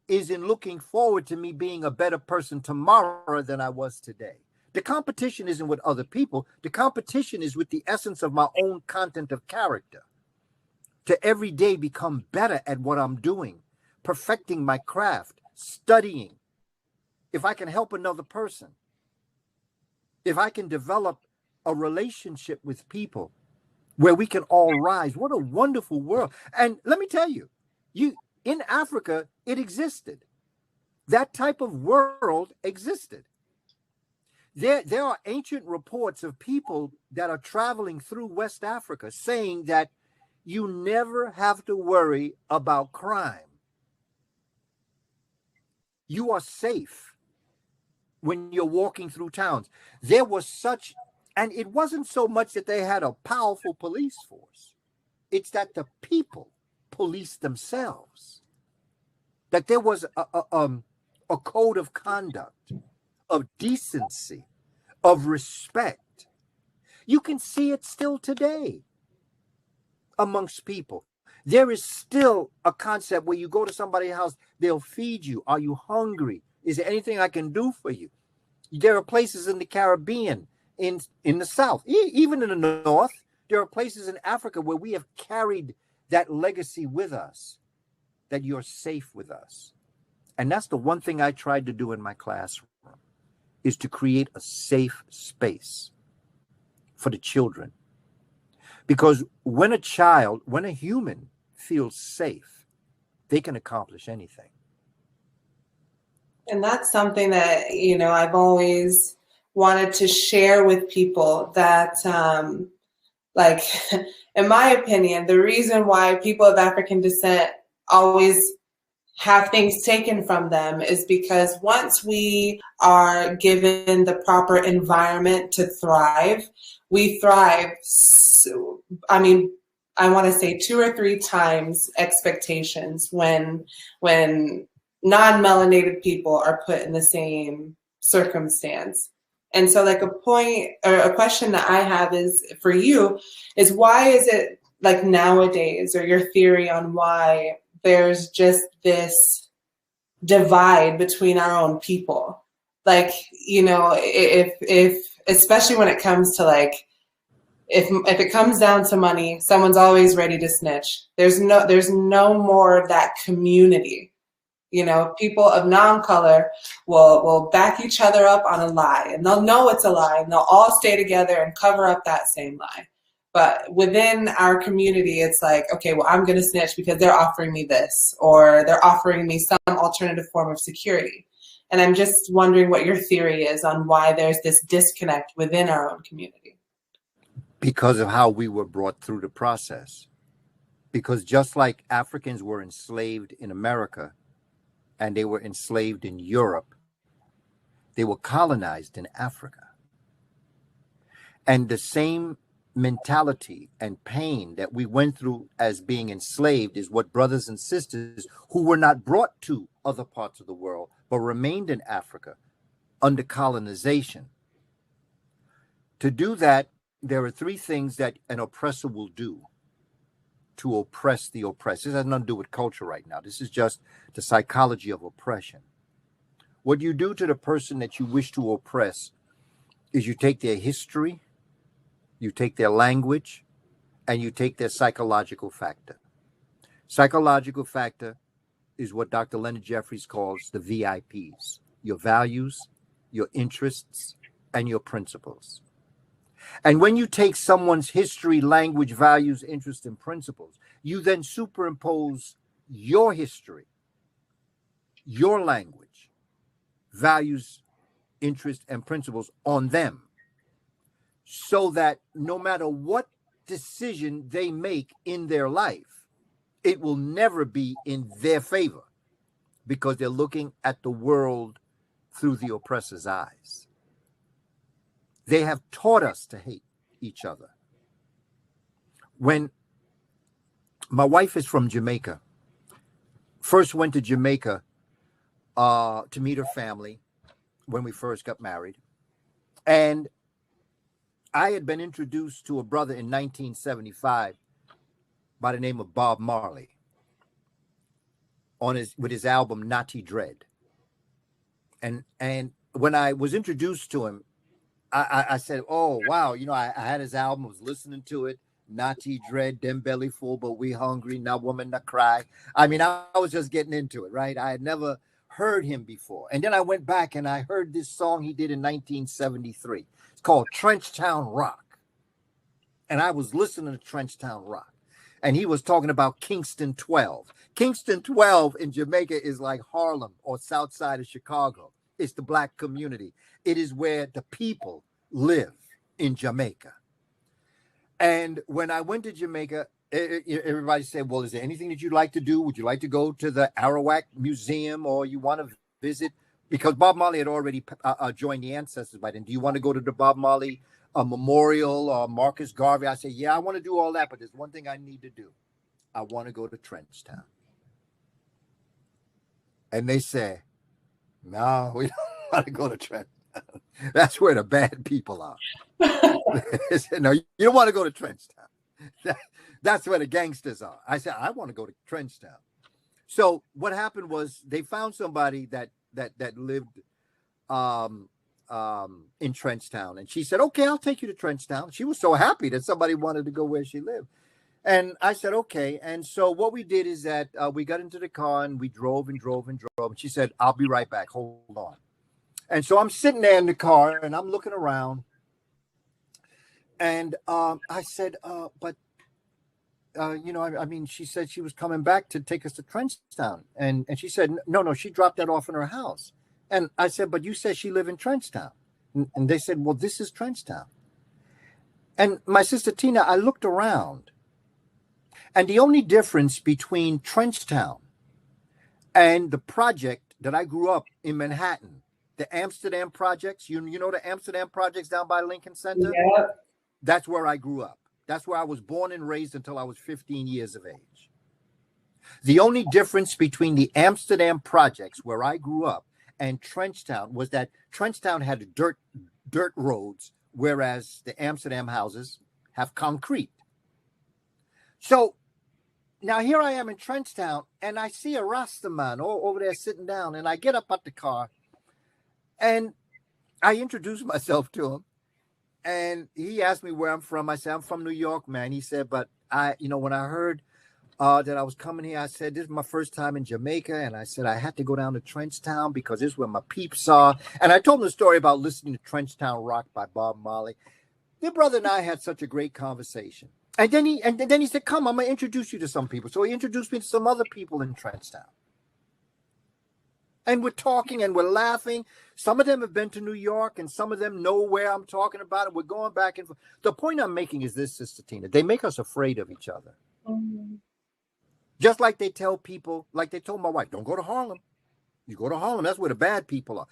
is in looking forward to me being a better person tomorrow than I was today. The competition isn't with other people. The competition is with the essence of my own content of character. To every day become better at what I'm doing, perfecting my craft, studying. If I can help another person, if I can develop a relationship with people where we can all rise, what a wonderful world. And let me tell you, in Africa, it existed. That type of world existed. There are ancient reports of people that are traveling through West Africa saying that you never have to worry about crime. You are safe when you're walking through towns. There was such, and it wasn't so much that they had a powerful police force. It's that the people policed themselves. That there was a code of conduct, of decency, of respect. You can see it still today amongst people. There is still a concept where you go to somebody's house, they'll feed you. Are you hungry? Is there anything I can do for you? There are places in the Caribbean, in the South, even in the North. There are places in Africa where we have carried that legacy with us, that you're safe with us. And that's the one thing I tried to do in my classroom, is to create a safe space for the children. Because when a human feels safe, they can accomplish anything. And that's something that, I've always wanted to share with people, that, like, in my opinion, the reason why people of African descent always have things taken from them is because once we are given the proper environment to thrive, we thrive. So, I want to say 2 or 3 times expectations when non-melanated people are put in the same circumstance. And so, like, a point or a question that I have is for you is, why is it like nowadays, or your theory on why there's just this divide between our own people? Like, if especially when it comes to, like, if it comes down to money, someone's always ready to snitch. There's no more of that community. People of non-color will back each other up on a lie, and they'll know it's a lie, and they'll all stay together and cover up that same lie. But within our community, it's like, okay, well, I'm going to snitch because they're offering me this, or they're offering me some alternative form of security. And I'm just wondering what your theory is on why there's this disconnect within our own community. Because of how we were brought through the process. Because just like Africans were enslaved in America, and they were enslaved in Europe, they were colonized in Africa. And the same mentality and pain that we went through as being enslaved is what brothers and sisters who were not brought to other parts of the world but remained in Africa under colonization. To do that, there are three things that an oppressor will do to oppress the oppressed. This has nothing to do with culture right now. This is just the psychology of oppression. What you do to the person that you wish to oppress is you take their history, you take their language, and you take their psychological factor. Psychological factor is what Dr. Leonard Jeffries calls the VIPs, your values, your interests, and your principles. And when you take someone's history, language, values, interests, and principles, you then superimpose your history, your language, values, interests, and principles on them, so that no matter what decision they make in their life, it will never be in their favor because they're looking at the world through the oppressor's eyes. They have taught us to hate each other. When my wife is from Jamaica, first went to Jamaica to meet her family when we first got married. And I had been introduced to a brother in 1975 by the name of Bob Marley with his album Natty Dread. And when I was introduced to him, I said, oh, wow, I had his album, was listening to it, Natty Dread, them belly full, but we hungry, now woman, not cry. I mean, I was just getting into it, right? I had never heard him before. And then I went back and I heard this song he did in 1973. It's called Trenchtown Rock. And I was listening to Trenchtown Rock. And he was talking about Kingston 12. Kingston 12 in Jamaica is like Harlem or South Side of Chicago. It's the Black community. It is where the people live in Jamaica. And when I went to Jamaica, everybody said, well, is there anything that you'd like to do? Would you like to go to the Arawak Museum, or you want to visit? Because Bob Marley had already joined the ancestors by then. Do you want to go to the Bob Marley Memorial or Marcus Garvey? I said, yeah, I want to do all that, but there's one thing I need to do. I want to go to Trenchtown. And they say, no, we don't want to go to Trenchtown. That's where the bad people are. They said, no, you don't want to go to Trenchtown. That's where the gangsters are. I said, I want to go to Trenchtown. So what happened was they found somebody that lived in Trenchtown. And she said, okay, I'll take you to Trenchtown. She was so happy that somebody wanted to go where she lived. And I said, okay. And so what we did is that we got into the car and we drove and drove and drove. And she said, I'll be right back. Hold on. And so I'm sitting there in the car and I'm looking around. And I said, I mean, she said she was coming back to take us to Trenchtown. And she said, no, she dropped that off in her house. And I said, but you said she lived in Trenchtown. And they said, well, this is Trenchtown. And my sister Tina, I looked around. And the only difference between Trenchtown and the project that I grew up in Manhattan, the Amsterdam projects, you know the Amsterdam projects down by Lincoln Center? Yeah. That's where I grew up. That's where I was born and raised until I was 15 years of age. The only difference between the Amsterdam projects where I grew up and Trenchtown was that Trenchtown had dirt roads, whereas the Amsterdam houses have concrete. So now here I am in Trenchtown, and I see a Rasta man over there sitting down, and I get up out the car, and I introduce myself to him, and he asked me where I'm from. I said, I'm from New York, man. He said, but when I heard that I was coming here, I said, this is my first time in Jamaica, and I said, I had to go down to Trenchtown because this is where my peeps are. And I told him the story about listening to Trenchtown Rock by Bob Marley. Your brother and I had such a great conversation. And then he said, come, I'm going to introduce you to some people. So he introduced me to some other people in Trenchtown. And we're talking and we're laughing. Some of them have been to New York and some of them know where I'm talking about. And we're going back and forth. The point I'm making is this, Sister Tina. They make us afraid of each other. Mm-hmm. Just like they tell people, like they told my wife, don't go to Harlem. You go to Harlem, that's where the bad people are.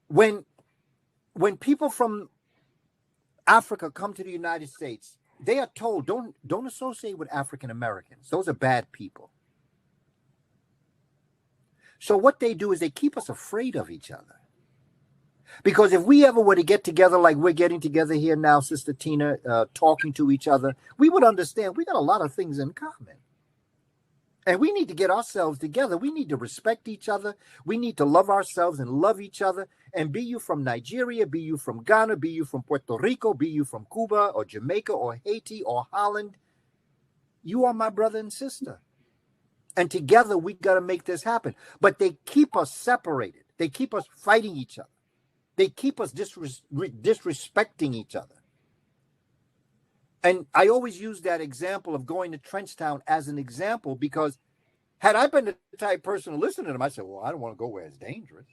When people from Africa come to the United States, they are told don't associate with African Americans. Those are bad people. So what they do is they keep us afraid of each other. Because if we ever were to get together like we're getting together here now, Sister Tina, talking to each other, we would understand we got a lot of things in common. And we need to get ourselves together. We need to respect each other. We need to love ourselves and love each other. And be you from Nigeria, be you from Ghana, be you from Puerto Rico, be you from Cuba or Jamaica or Haiti or Holland, you are my brother and sister. And together we got to make this happen. But they keep us separated. They keep us fighting each other. They keep us disrespecting each other. And I always use that example of going to Trenchtown as an example, because had I been the type person to listen to them, I said, well, I don't want to go where it's dangerous.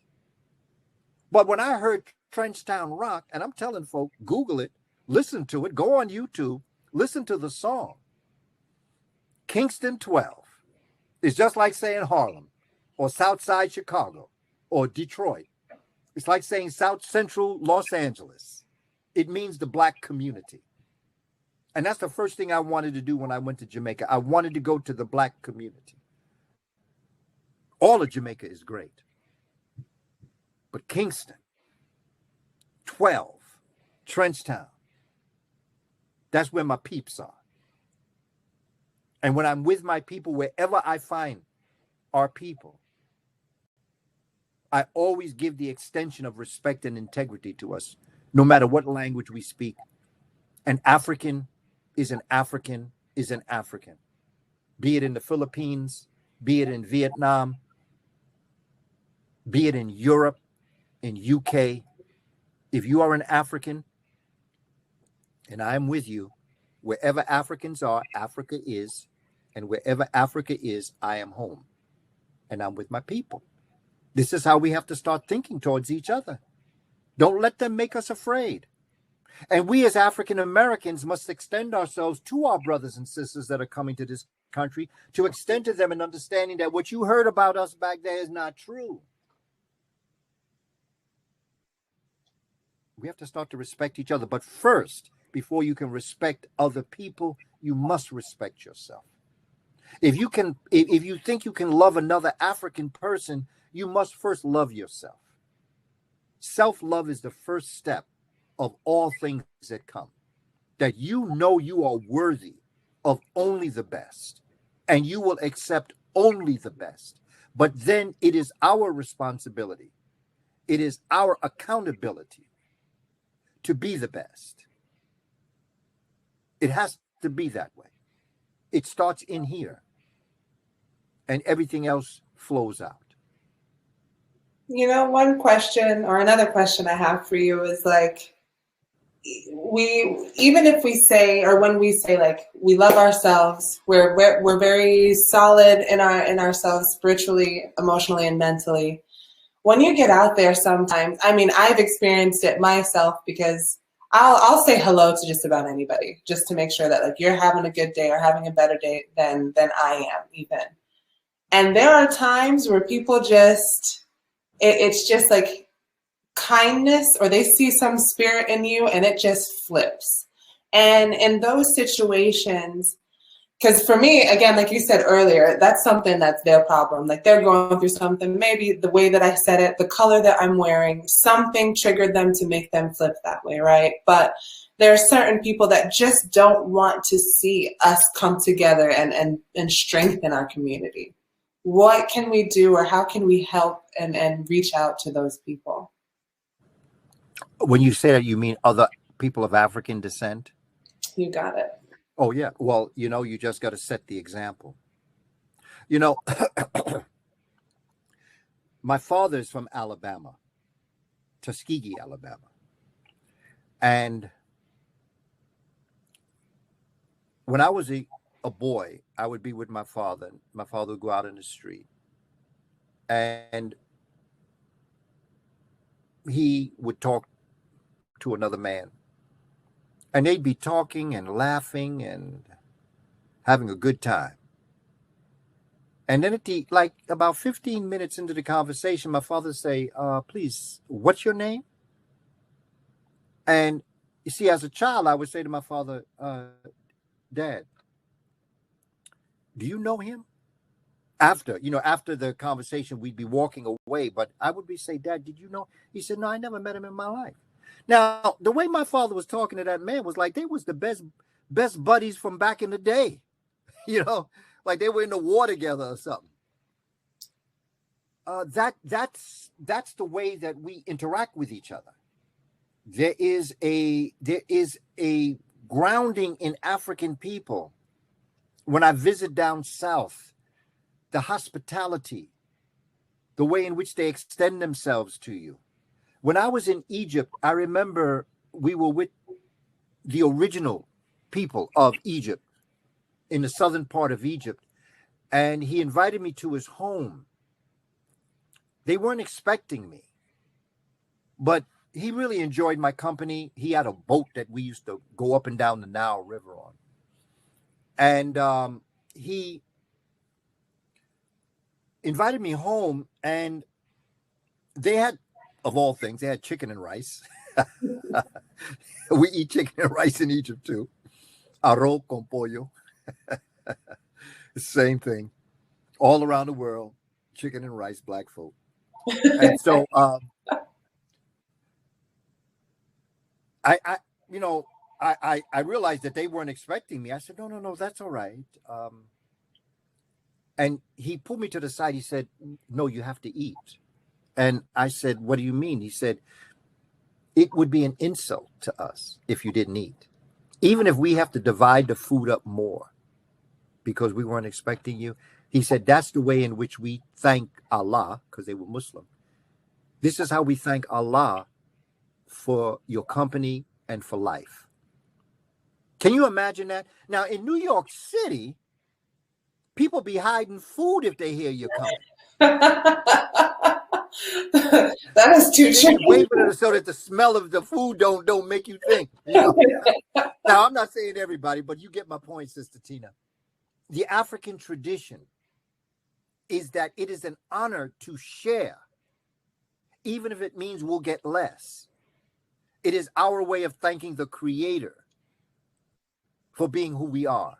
But when I heard Trenchtown Rock, and I'm telling folk, Google it, listen to it, go on YouTube, listen to the song. Kingston 12 is just like saying Harlem or Southside Chicago or Detroit. It's like saying South Central Los Angeles. It means the Black community. And that's the first thing I wanted to do when I went to Jamaica. I wanted to go to the Black community. All of Jamaica is great. But Kingston, 12, Trenchtown, that's where my peeps are. And when I'm with my people, wherever I find our people, I always give the extension of respect and integrity to us, no matter what language we speak. An African is an African is an African, be it in the Philippines, be it in Vietnam, be it in Europe, in UK. If you are an African, and I'm with you, wherever Africans are, Africa is, and wherever Africa is, I am home, and I'm with my people. This is how we have to start thinking towards each other. Don't let them make us afraid. And we as African Americans must extend ourselves to our brothers and sisters that are coming to this country, to extend to them an understanding that what you heard about us back there is not true. We have to start to respect each other. But first, before you can respect other people, you must respect yourself. If you think you can love another African person, you must first love yourself. Self-love is the first step of all things that come. That you know you are worthy of only the best, and you will accept only the best. But then it is our responsibility, it is our accountability to be the best. It has to be that way. It starts in here, and everything else flows out. You know, one question or another question I have for you is like, even if we say, or when we say like we love ourselves, we're very solid in ourselves spiritually, emotionally, and mentally. When you get out there, sometimes, I mean, I've experienced it myself, because I'll say hello to just about anybody just to make sure that like you're having a good day or having a better day than I am even. And there are times where people just it's just like kindness, or they see some spirit in you and it just flips. And in those situations, because for me, again, like you said earlier, that's something that's their problem. Like they're going through something, maybe the way that I said it, the color that I'm wearing, something triggered them to make them flip that way, right? But there are certain people that just don't want to see us come together and strengthen our community. What can we do, or how can we help and reach out to those people? When you say that, you mean other people of African descent? You got it. Oh, yeah. Well, you know, you just got to set the example. You know, my father is from Alabama, Tuskegee, Alabama. And when I was a boy, I would be with my father. My father would go out in the street. And he would talk to another man. And they'd be talking and laughing and having a good time. And then about 15 minutes into the conversation, my father say, please, what's your name? And you see, as a child, I would say to my father, Dad, do you know him? After the conversation, we'd be walking away, but I would say, Dad, did you know? He said, no, I never met him in my life. Now, the way my father was talking to that man was like they was the best buddies from back in the day, like they were in the war together or something. That's the way that we interact with each other. There is a grounding in African people. When I visit down south, the hospitality, the way in which they extend themselves to you. When I was in Egypt, I remember we were with the original people of Egypt in the southern part of Egypt, and he invited me to his home. They weren't expecting me, but he really enjoyed my company. He had a boat that we used to go up and down the Nile River on. And he invited me home, and they had, of all things, they had chicken and rice. We eat chicken and rice in Egypt too. Arroz con pollo. Same thing. All around the world, chicken and rice, black folk. And so I realized that they weren't expecting me. I said, no, that's all right. And he pulled me to the side. He said, no, you have to eat. And I said, what do you mean? He said, it would be an insult to us if you didn't eat. Even if we have to divide the food up more because we weren't expecting you. He said, that's the way in which we thank Allah, because they were Muslim. This is how we thank Allah for your company and for life. Can you imagine that? Now, in New York City, people be hiding food if they hear you're coming. That is too tricky. Waving it so that the smell of the food don't make you think. Now, I'm not saying everybody, but you get my point, Sister Tina. The African tradition is that it is an honor to share, even if it means we'll get less. It is our way of thanking the Creator for being who we are.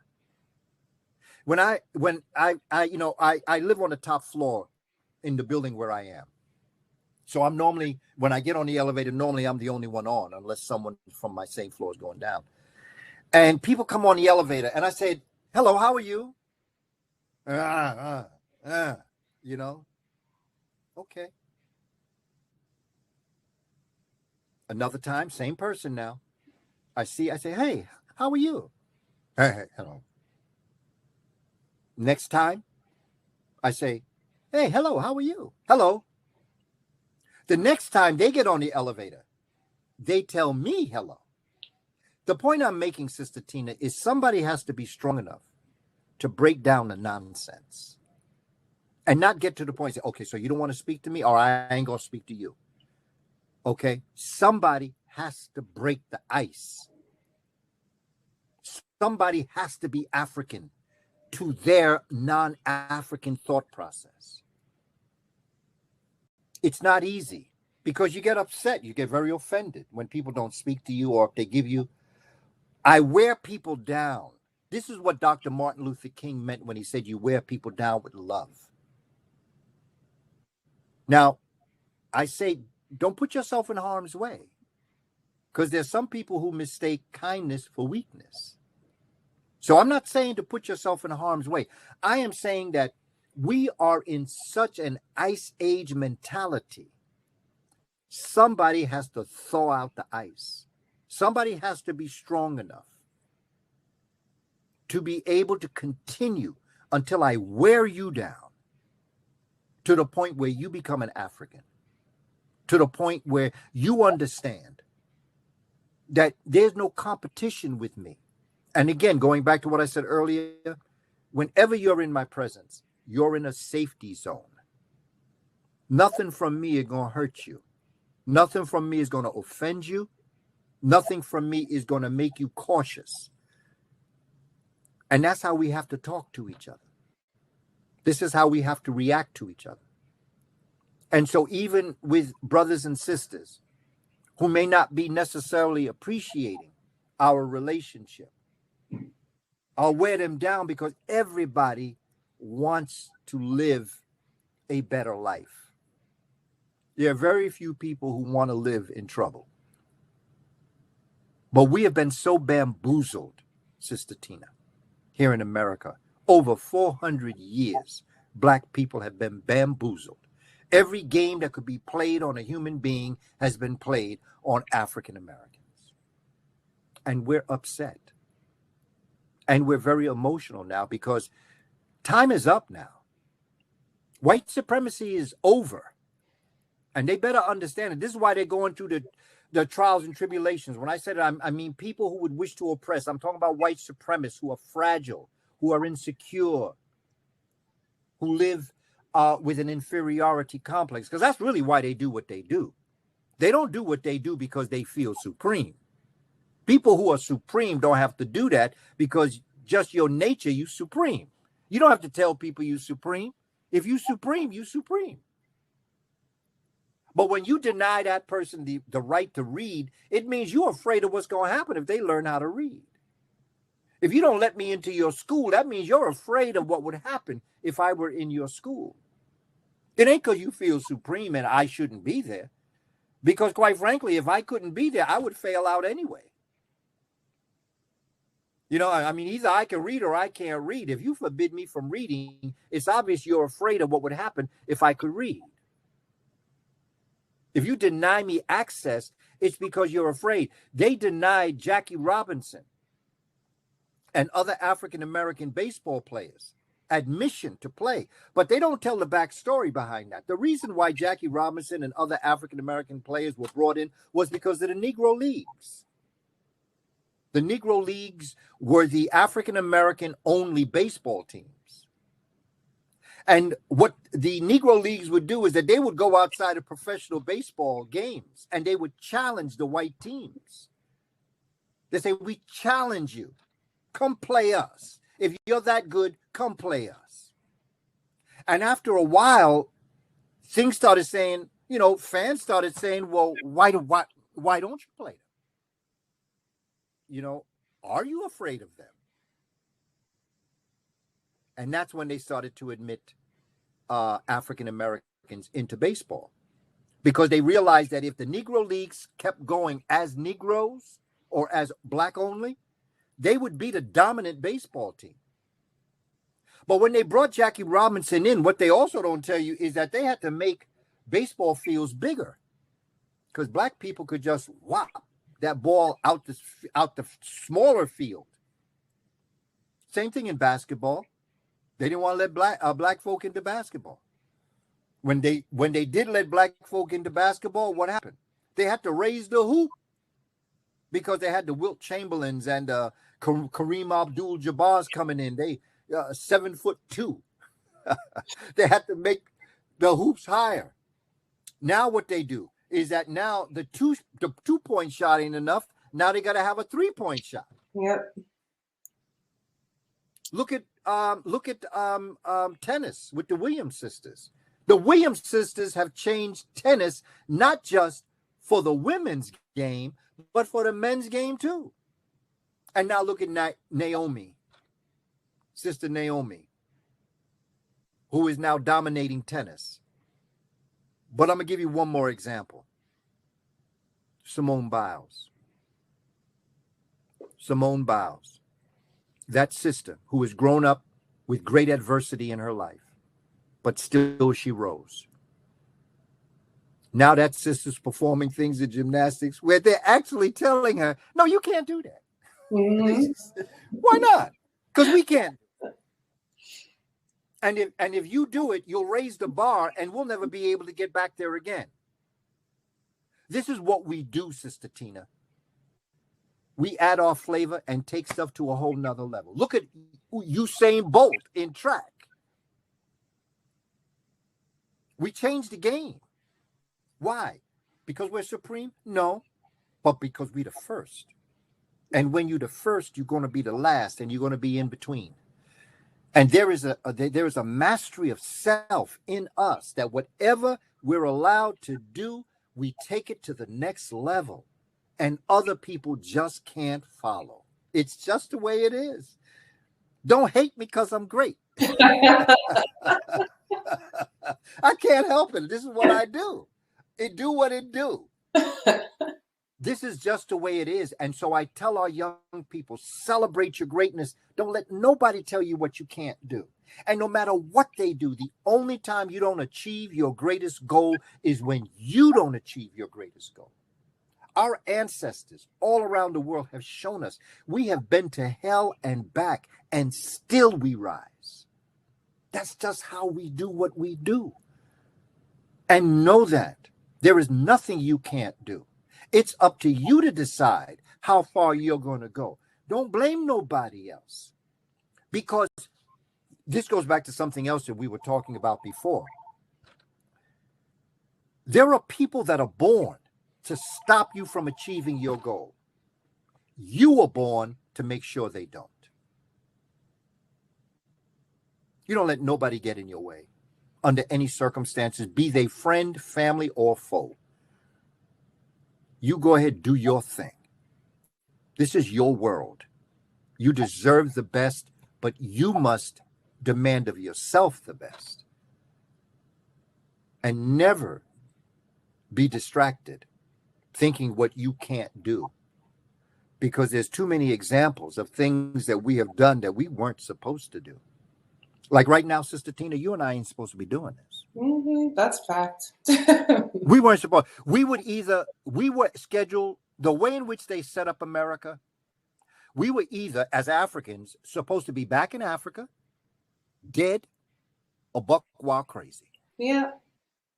When I live on the top floor in the building where I am. So I'm normally, when I get on the elevator, normally I'm the only one on, unless someone from my same floor is going down. And people come on the elevator, and I said, hello, how are you? Okay. Another time, same person now. I say, hey, how are you? Hey, hello. Next time, I say, hey, hello, how are you? Hello. The next time they get on the elevator, they tell me hello. The point I'm making, Sister Tina, is somebody has to be strong enough to break down the nonsense and not get to the point and say, okay, so you don't want to speak to me, or I ain't going to speak to you. Okay? Somebody has to break the ice. Somebody has to be African to their non-African thought process. It's not easy because you get upset. You get very offended when people don't speak to you, or if they give you. I wear people down. This is what Dr. Martin Luther King meant when he said you wear people down with love. Now, I say, don't put yourself in harm's way, because there's some people who mistake kindness for weakness. So I'm not saying to put yourself in harm's way. I am saying that we are in such an ice age mentality. Somebody has to thaw out the ice. Somebody has to be strong enough to be able to continue until I wear you down to the point where you become an African, to the point where you understand that there's no competition with me. And again, going back to what I said earlier, whenever you're in my presence, you're in a safety zone. Nothing from me is going to hurt you. Nothing from me is going to offend you. Nothing from me is going to make you cautious. And that's how we have to talk to each other. This is how we have to react to each other. And so even with brothers and sisters, who may not be necessarily appreciating our relationship. I'll wear them down because everybody wants to live a better life. There are very few people who want to live in trouble. But we have been so bamboozled, Sister Tina, here in America. Over 400 years, Black people have been bamboozled. Every game that could be played on a human being has been played on African Americans. And we're upset. And we're very emotional now because time is up now. White supremacy is over. And they better understand it. This is why they're going through the trials and tribulations. When I said it, I mean people who would wish to oppress. I'm talking about white supremacists who are fragile, who are insecure, who live with an inferiority complex. Because that's really why they do what they do. They don't do what they do because they feel supreme. People who are supreme don't have to do that because just your nature, you supreme. You don't have to tell people you supreme. If you supreme, you supreme. But when you deny that person the right to read, it means you're afraid of what's going to happen if they learn how to read. If you don't let me into your school, that means you're afraid of what would happen if I were in your school. It ain't because you feel supreme and I shouldn't be there. Because quite frankly, if I couldn't be there, I would fail out anyway. You know, I mean, either I can read or I can't read. If you forbid me from reading, it's obvious you're afraid of what would happen if I could read. If you deny me access, it's because you're afraid. They denied Jackie Robinson and other African-American baseball players admission to play, but they don't tell the backstory behind that. The reason why Jackie Robinson and other African-American players were brought in was because of the Negro Leagues. The Negro Leagues were the African-American only baseball teams. And what the Negro Leagues would do is that they would go outside of professional baseball games and they would challenge the white teams. They say, we challenge you. Come play us. If you're that good, come play us. And after a while, things started saying, you know, fans started saying, well, why don't you play them? You know, are you afraid of them? And that's when they started to admit African Americans into baseball, because they realized that if the Negro Leagues kept going as Negroes or as Black only, they would be the dominant baseball team. But when they brought Jackie Robinson in, what they also don't tell you is that they had to make baseball fields bigger, because Black people could just whop that ball out the smaller field. Same thing in basketball. They didn't want to let black folk into basketball. When they did let Black folk into basketball, what happened? They had to raise the hoop because they had the Wilt Chamberlains and Kareem Abdul-Jabbar's coming in. They 7'2". They had to make the hoops higher. Now what they do is that now the 2-point shot ain't enough. Now they got to have a 3-point shot. Yep. Look at tennis with the Williams sisters. The Williams sisters have changed tennis not just for the women's game, but for the men's game too. And now look at Naomi, Sister Naomi, who is now dominating tennis. But I'm going to give you one more example. Simone Biles. Simone Biles. That sister who has grown up with great adversity in her life, but still she rose. Now that sister's performing things in gymnastics where they're actually telling her, no, you can't do that. Mm-hmm. Why not? Because we can't. And if you do it, you'll raise the bar and we'll never be able to get back there again. This is what we do, Sister Tina. We add our flavor and take stuff to a whole nother level. Look at Usain Bolt in track. We changed the game. Why? Because we're supreme? No, but because we're the first. And when you're the first, you're going to be the last, and you're going to be in between. And there is a mastery of self in us that whatever we're allowed to do, we take it to the next level, and other people just can't follow. It's just the way it is. Don't hate me because I'm great. I can't help it. This is what I do. It do what it do. This is just the way it is. And so I tell our young people, celebrate your greatness. Don't let nobody tell you what you can't do. And no matter what they do, the only time you don't achieve your greatest goal is when you don't achieve your greatest goal. Our ancestors all around the world have shown us we have been to hell and back, and still we rise. That's just how we do what we do. And know that there is nothing you can't do. It's up to you to decide how far you're going to go. Don't blame nobody else. Because this goes back to something else that we were talking about before. There are people that are born to stop you from achieving your goal. You were born to make sure they don't. You don't let nobody get in your way under any circumstances, be they friend, family, or foe. You go ahead, do your thing. This is your world. You deserve the best, but you must demand of yourself the best. And never be distracted thinking what you can't do, because there's too many examples of things that we have done that we weren't supposed to do. Like right now, Sister Tina, you and I ain't supposed to be doing this. Mm-hmm, that's fact. We weren't supposed. We were scheduled the way in which they set up America. We were either, as Africans, supposed to be back in Africa, dead, or buck wild crazy. Yeah.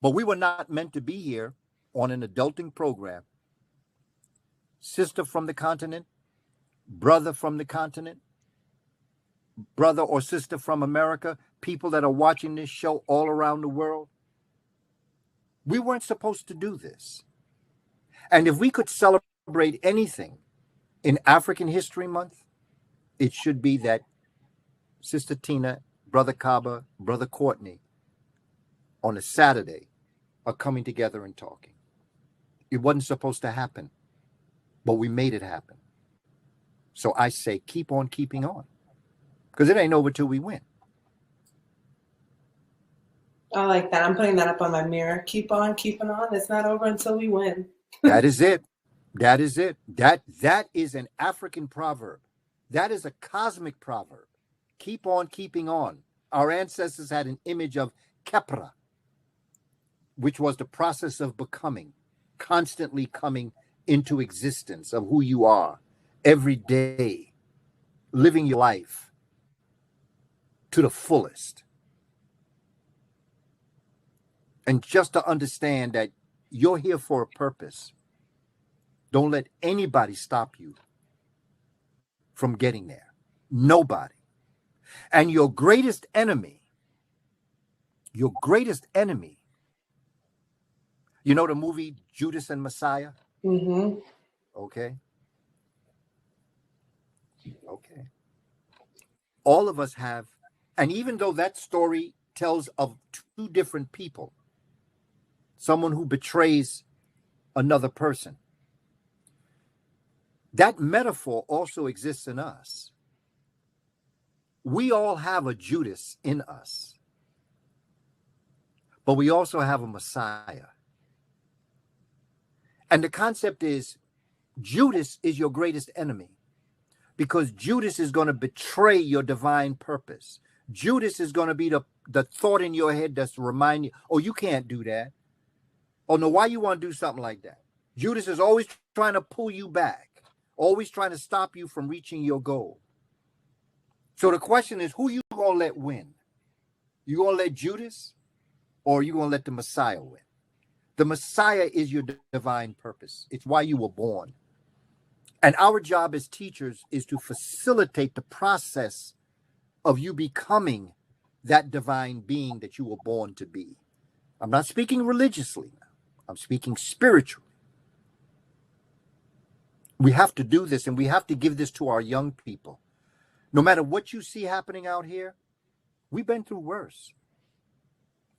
But we were not meant to be here on an adulting program. Sister from the continent, brother from the continent, brother or sister from America, people that are watching this show all around the world. We weren't supposed to do this. And if we could celebrate anything in African History Month, it should be that Sister Tina, Brother Kaba, Brother Courtney, on a Saturday, are coming together and talking. It wasn't supposed to happen, but we made it happen. So I say, keep on keeping on, because it ain't over till we win. I like that. I'm putting that up on my mirror. Keep on keeping on. It's not over until we win. That is it. That is it. That is an African proverb. That is a cosmic proverb. Keep on keeping on. Our ancestors had an image of Kepra, which was the process of becoming, constantly coming into existence of who you are every day, living your life to the fullest. And just to understand that you're here for a purpose. Don't let anybody stop you from getting there. Nobody. And your greatest enemy, you know the movie Judas and Messiah? Mm-hmm. Okay. All of us have, and even though that story tells of two different people, someone who betrays another person, that metaphor also exists in us. We all have a Judas in us, but we also have a Messiah. And the concept is Judas is your greatest enemy, because Judas is going to betray your divine purpose. Judas is going to be the thought in your head that's remind you, oh, you can't do that. Oh, no, why you want to do something like that? Judas is always trying to pull you back, always trying to stop you from reaching your goal. So the question is, who you going to let win? You going to let Judas, or you going to let the Messiah win? The Messiah is your divine purpose. It's why you were born. And our job as teachers is to facilitate the process of you becoming that divine being that you were born to be. I'm not speaking religiously now. I'm speaking spiritually. We have to do this, and we have to give this to our young people. No matter what you see happening out here, we've been through worse.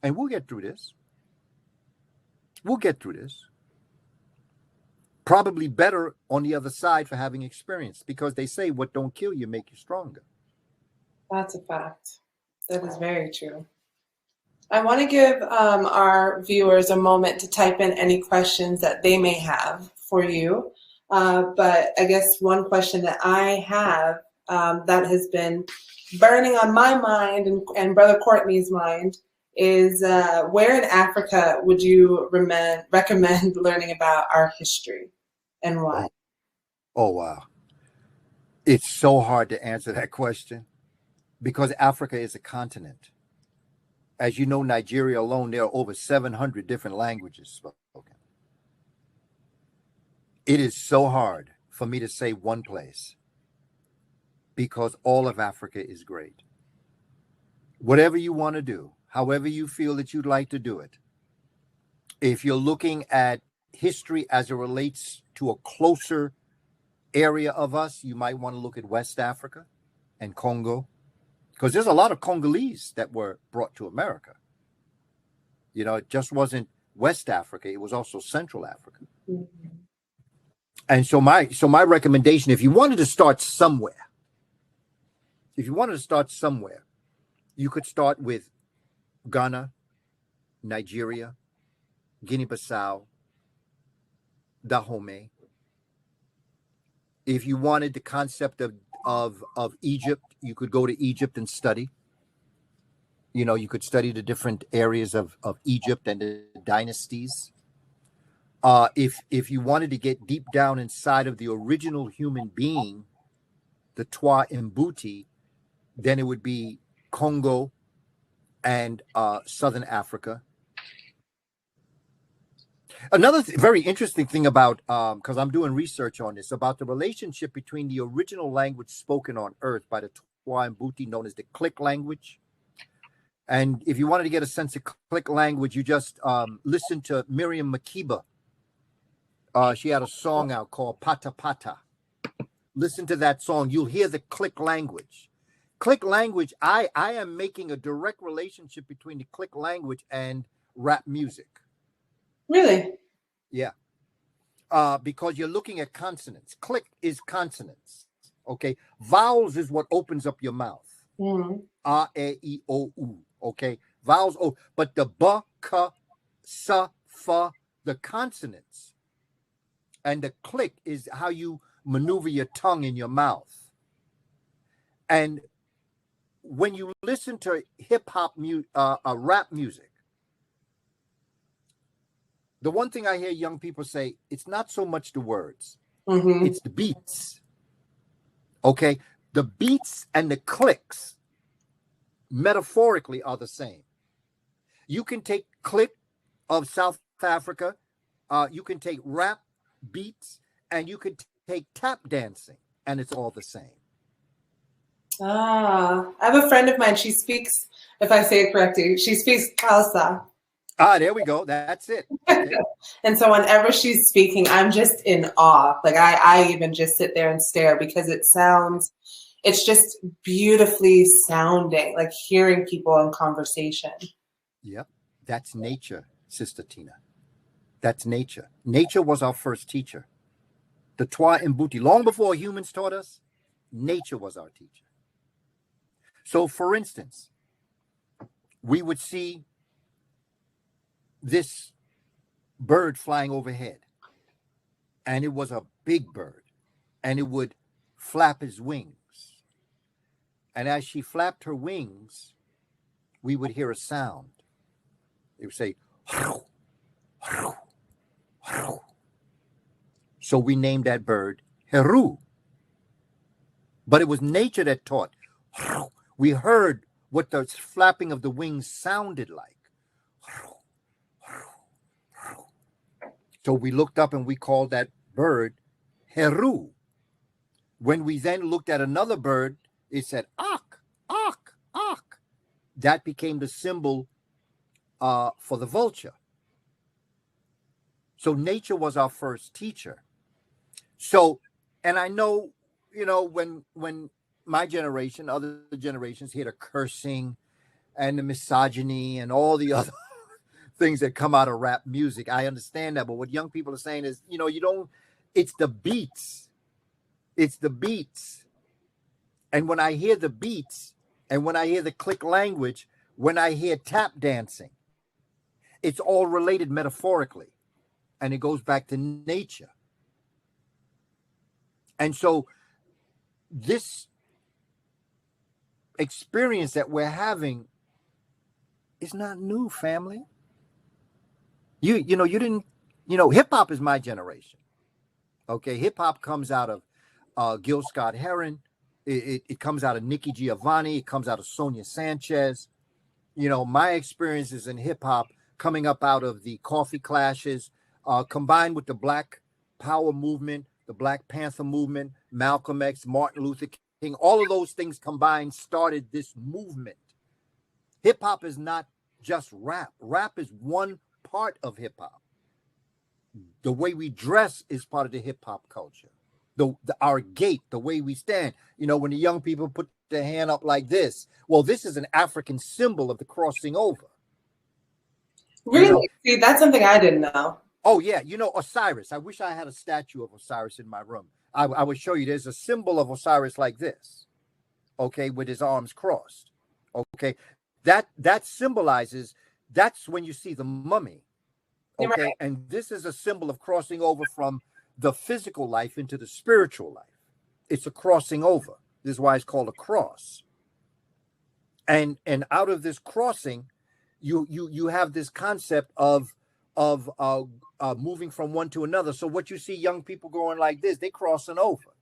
And we'll get through this. We'll get through this. probably better on the other side for having experience, because they say what don't kill you make you stronger. That's a fact. That is very true. I want to give our viewers a moment to type in any questions that they may have for you. But I guess one question that I have that has been burning on my mind and Brother Courtney's mind is where in Africa would you recommend learning about our history and why? Oh, wow. It's so hard to answer that question because Africa is a continent. As you know, Nigeria alone, there are over 700 different languages spoken. It is so hard for me to say one place because all of Africa is great. Whatever you want to do, however you feel that you'd like to do it, if you're looking at history as it relates to a closer area of us, you might want to look at West Africa and Congo, because there's a lot of Congolese that were brought to America. You know, it just wasn't West Africa, it was also Central Africa. Mm-hmm. And so my recommendation, if you wanted to start somewhere, you could start with Ghana, Nigeria, Guinea-Bissau, Dahomey. If you wanted the concept of Egypt, you could go to Egypt and study. You know, you could study the different areas of Egypt and the dynasties. If you wanted to get deep down inside of the original human being, the Twa Mbuti, then it would be Congo and Southern Africa. Another very interesting thing about, because I'm doing research on this, about the relationship between the original language spoken on Earth by the Twa Mbuti, known as the Click language. And if you wanted to get a sense of Click language, you just listen to Miriam Makeba. She had a song out called Pata Pata. Listen to that song. You'll hear the Click language. Click language, I am making a direct relationship between the Click language and rap music. Really? Yeah. Because you're looking at consonants. Click is consonants. Okay. Vowels is what opens up your mouth. Mm-hmm. A, E, I, O, U. Okay. Vowels. Oh, but the B, K, S, F, the consonants. And the click is how you maneuver your tongue in your mouth. And when you listen to hip hop, rap music, the one thing I hear young people say, it's not so much the words, mm-hmm. It's the beats. Okay. The beats and the clicks metaphorically are the same. You can take click of South Africa, you can take rap beats, and you can take tap dancing, and it's all the same. I have a friend of mine, she speaks, if I say it correctly, she speaks Xhosa. There we go. That's it. Okay. And so whenever she's speaking, I'm just in awe. Like I even just sit there and stare because it's just beautifully sounding, like hearing people in conversation. Yep. That's nature, Sister Tina. That's nature. Nature was our first teacher. The Twa Mbuti, long before humans taught us, nature was our teacher. So, for instance, we would see this bird flying overhead, and it was a big bird, and it would flap his wings. And as she flapped her wings, we would hear a sound. It would say, "Hrow, hrow, hrow." So we named that bird Heru. But it was nature that taught. Hrow. We heard what the flapping of the wings sounded like. Hrow, hrow, hrow. So we looked up and we called that bird Heru. When we then looked at another bird, it said Ak, Ak, Ak. That became the symbol for the vulture. So nature was our first teacher. So, and I know, you know, when my generation, other generations hear the cursing and the misogyny and all the other things that come out of rap music, I understand that. But what young people are saying is, you know, you don't, It's the beats. It's the beats. And when I hear the beats, and when I hear the click language, when I hear tap dancing, it's all related metaphorically. And it goes back to nature. And so this experience that we're having is not new, family. You didn't, hip hop is my generation. Okay, hip hop comes out of Gil Scott Heron. It comes out of Nikki Giovanni. It comes out of Sonia Sanchez. My experiences in hip hop coming up out of the Coffee Clashes, combined with the Black Power movement, the Black Panther movement, Malcolm X, Martin Luther King, all of those things combined started this movement. Hip hop is not just rap. Rap is one part of hip hop. The way we dress is part of the hip hop culture. Our gait, the way we stand. When the young people put their hand up like this, well, this is an African symbol of the crossing over. Really? See, that's something I didn't know. Oh, yeah. Osiris. I wish I had a statue of Osiris in my room. I would show you. There's a symbol of Osiris like this, okay, with his arms crossed. Okay. That symbolizes, that's when you see the mummy. Okay. Right. And this is a symbol of crossing over from the physical life into the spiritual life. It's a crossing over. This is why it's called a cross. And out of this crossing, you have this concept of moving from one to another. So what you see young people going like this, they crossing over.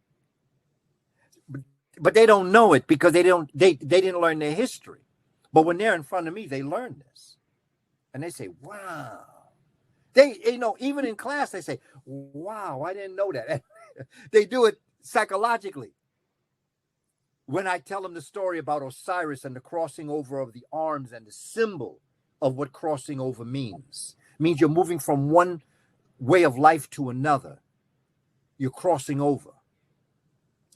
But they don't know it because they didn't learn their history. But when they're in front of me, they learn this. And they say, wow. They, even in class, they say, wow, I didn't know that. They do it psychologically. When I tell them the story about Osiris and the crossing over of the arms and the symbol of what crossing over means. It means you're moving from one way of life to another. You're crossing over.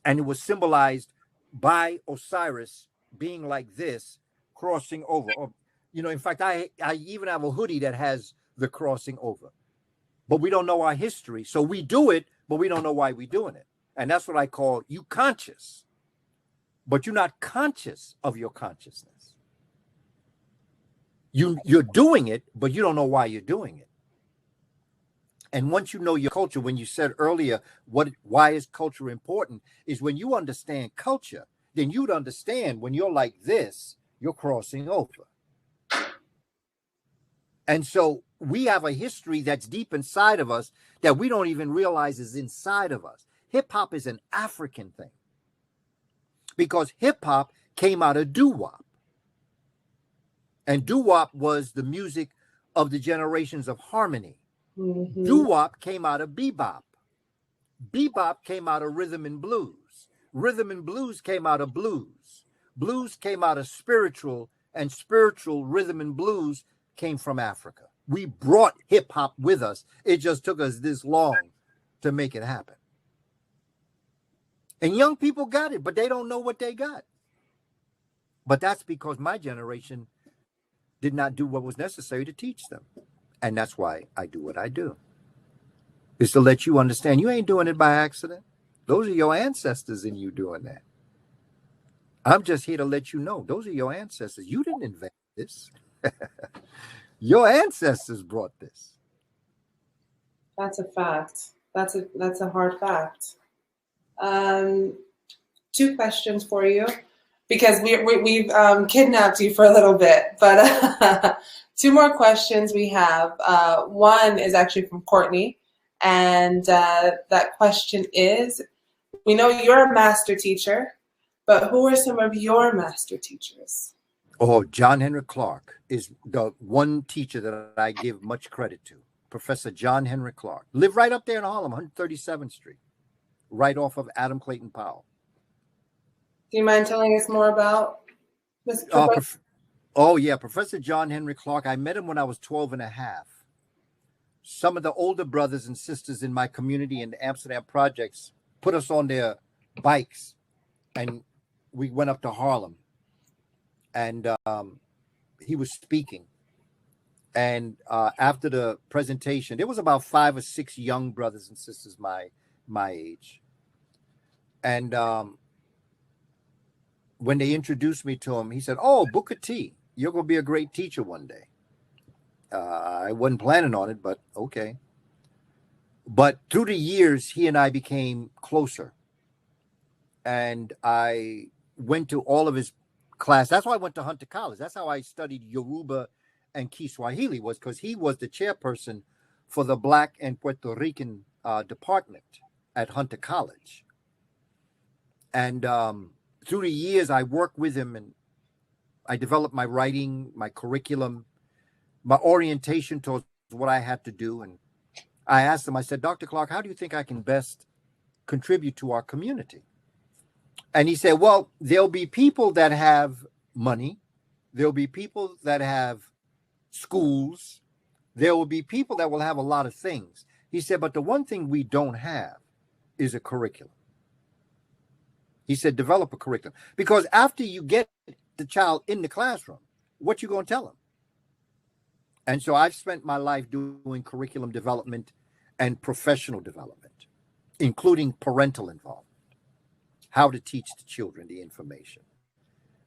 And it was symbolized by Osiris being like this, crossing over. Or, in fact, I even have a hoodie that has the crossing over. But we don't know our history. So we do it, but we don't know why we're doing it. And that's what I call you conscious. But you're not conscious of your consciousness. You're doing it, but you don't know why you're doing it. And once you know your culture, when you said earlier, why is culture important, is when you understand culture, then you'd understand when you're like this, you're crossing over. And so we have a history that's deep inside of us that we don't even realize is inside of us. Hip hop is an African thing because hip hop came out of doo-wop. And doo-wop was the music of the generations of harmony. Mm-hmm. Doo-wop came out of bebop. Bebop came out of rhythm and blues. Rhythm and blues came out of blues. Blues came out of spiritual, and spiritual rhythm and blues came from Africa. We brought hip hop with us. It just took us this long to make it happen. And young people got it, but they don't know what they got. But that's because my generation did not do what was necessary to teach them. And that's why I do what I do. Is to let you understand you ain't doing it by accident. Those are your ancestors in you doing that. I'm just here to let you know those are your ancestors. You didn't invent this. Your ancestors brought this. That's a fact. That's a hard fact. 2 questions for you, because we've kidnapped you for a little bit, but 2 more questions we have. One is actually from Courtney, and that question is, we know you're a master teacher, but who are some of your master teachers? Oh, John Henry Clark is the one teacher that I give much credit to. Professor John Henry Clark. Lived right up there in Harlem, 137th Street, right off of Adam Clayton Powell. Do you mind telling us more about this professor? Oh, yeah. Professor John Henry Clark. I met him when I was 12 and a half. Some of the older brothers and sisters in my community in the Amsterdam projects put us on their bikes, and we went up to Harlem. And he was speaking. And after the presentation, there was about 5 or 6 young brothers and sisters my my age. And when they introduced me to him, he said, "Oh, Booker T, you're going to be a great teacher one day." I wasn't planning on it, but okay. But through the years, he and I became closer. And I went to all of his class. That's why I went to Hunter College. That's how I studied Yoruba and Kiswahili, was because he was the chairperson for the Black and Puerto Rican department at Hunter College. And through the years, I worked with him, and I developed my writing, my curriculum, my orientation towards what I had to do. And I asked him, I said, "Dr. Clark, how do you think I can best contribute to our community?" And he said, "Well, there'll be people that have money. There'll be people that have schools. There will be people that will have a lot of things." He said, "But the one thing we don't have is a curriculum." He said, "Develop a curriculum. Because after you get the child in the classroom, what you going to tell them?" And so I've spent my life doing curriculum development and professional development, including parental involvement, how to teach the children the information.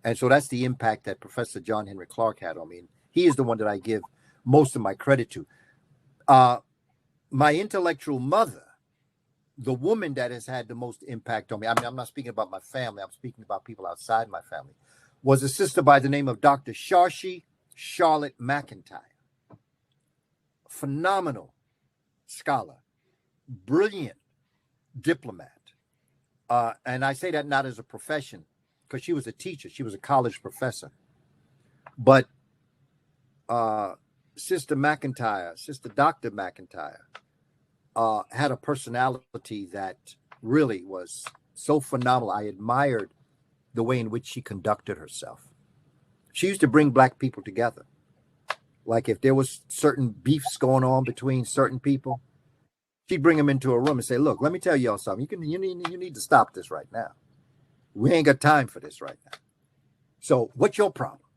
And so that's the impact that Professor John Henry Clark had on me. And he is the one that I give most of my credit to. My intellectual mother, the woman that has had the most impact on me, I mean, I'm not speaking about my family, I'm speaking about people outside my family, was a sister by the name of Dr. Shashi Charlotte McIntyre. Phenomenal scholar, brilliant diplomat. And I say that not as a profession, because she was a teacher. She was a college professor. But Sister McIntyre, Sister Dr. McIntyre, had a personality that really was so phenomenal. I admired the way in which she conducted herself. She used to bring Black people together. Like if there was certain beefs going on between certain people, she'd bring them into a room and say, "Look, let me tell y'all something. You need to stop this right now. We ain't got time for this right now. So what's your problem?"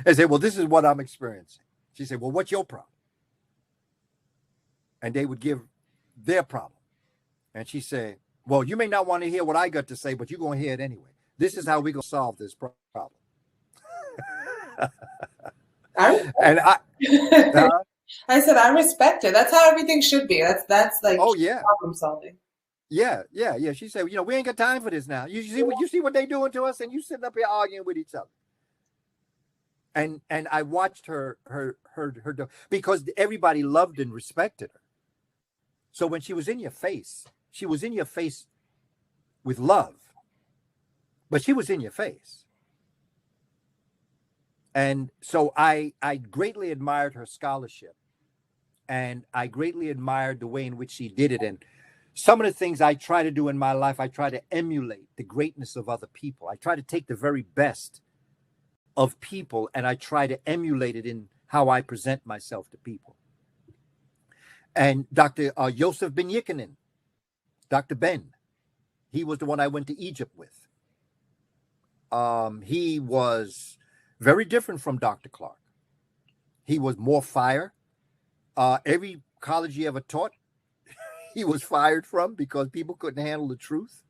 I say, "Well, this is what I'm experiencing." She said, "Well, what's your problem?" And they would give their problem. And she said, "Well, you may not want to hear what I got to say, but you're going to hear it anyway. This is how we're going to solve this problem." And I said, I respect it. That's how everything should be. That's like problem solving. Yeah. She said, "We ain't got time for this now. You see what they doing to us, and you sitting up here arguing with each other." And I watched her because everybody loved and respected her. So when she was in your face with love, but she was in your face. And so I greatly admired her scholarship, and I greatly admired the way in which she did it. And some of the things I try to do in my life, I try to emulate the greatness of other people. I try to take the very best of people, and I try to emulate it in how I present myself to people. And Dr. Yosef Ben Yekinen, Dr. Ben, he was the one I went to Egypt with. He was very different from Dr. Clark. He was more fire. Every college he ever taught, he was fired from because people couldn't handle the truth.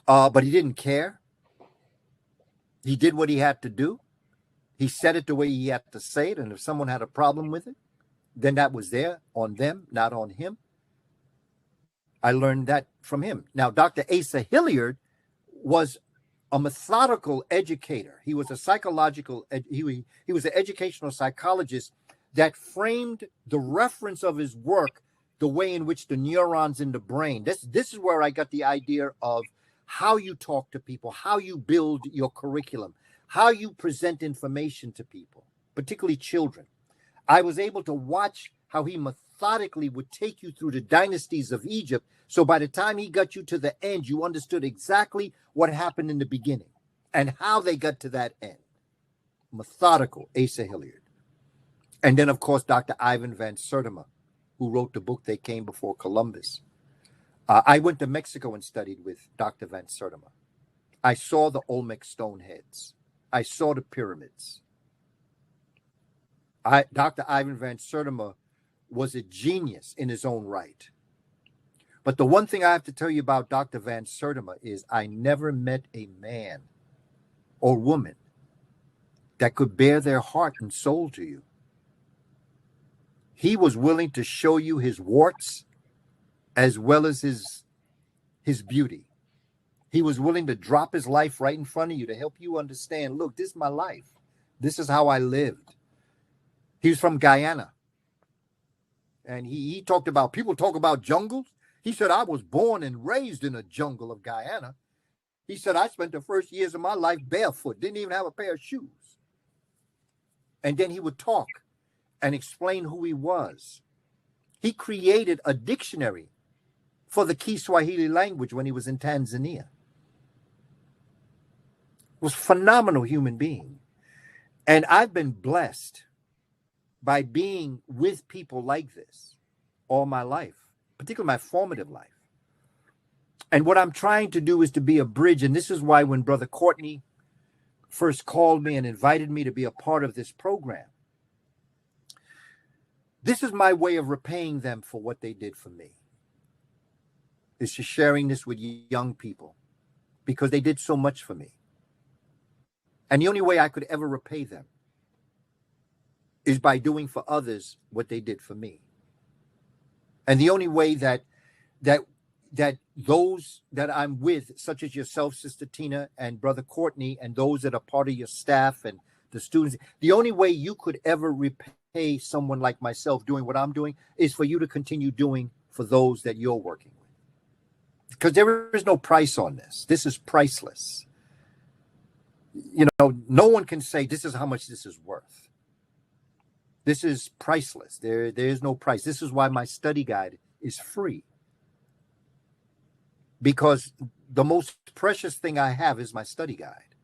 But he didn't care. He did what he had to do. He said it the way he had to say it. And if someone had a problem with it, then that was there on them, not on him. I learned that from him. Now, Dr. Asa Hilliard was a methodical educator. He was a he was an educational psychologist that framed the reference of his work the way in which the neurons in the brain. This is where I got the idea of how you talk to people, how you build your curriculum, how you present information to people, particularly children. I was able to watch how he methodically would take you through the dynasties of Egypt. So by the time he got you to the end, you understood exactly what happened in the beginning and how they got to that end. Methodical, Asa Hilliard. And then, of course, Dr. Ivan Van Sertima, who wrote the book They Came Before Columbus. I went to Mexico and studied with Dr. Van Sertima. I saw the Olmec stone heads. I saw the pyramids. Dr. Ivan Van Sertima was a genius in his own right. But the one thing I have to tell you about Dr. Van Sertima is I never met a man or woman that could bear their heart and soul to you. He was willing to show you his warts as well as his beauty. He was willing to drop his life right in front of you to help you understand, look, this is my life. This is how I lived. He was from Guyana. And he talked about, people talk about jungles. He said, I was born and raised in a jungle of Guyana. He said, I spent the first years of my life barefoot, didn't even have a pair of shoes. And then he would talk and explain who he was. He created a dictionary for the Kiswahili language when he was in Tanzania. Was a phenomenal human being. And I've been blessed by being with people like this all my life, particularly my formative life. And what I'm trying to do is to be a bridge. And this is why when Brother Courtney first called me and invited me to be a part of this program, this is my way of repaying them for what they did for me. It's just sharing this with young people because they did so much for me. And the only way I could ever repay them is by doing for others what they did for me. And the only way that those that I'm with, such as yourself, Sister Tina, and Brother Courtney, and those that are part of your staff and the students, the only way you could ever repay someone like myself doing what I'm doing is for you to continue doing for those that you're working with. Because there is no price on this. This is priceless. You know, no one can say this is how much this is worth. This is priceless. There is no price. This is why my study guide is free. Because the most precious thing I have is my study guide.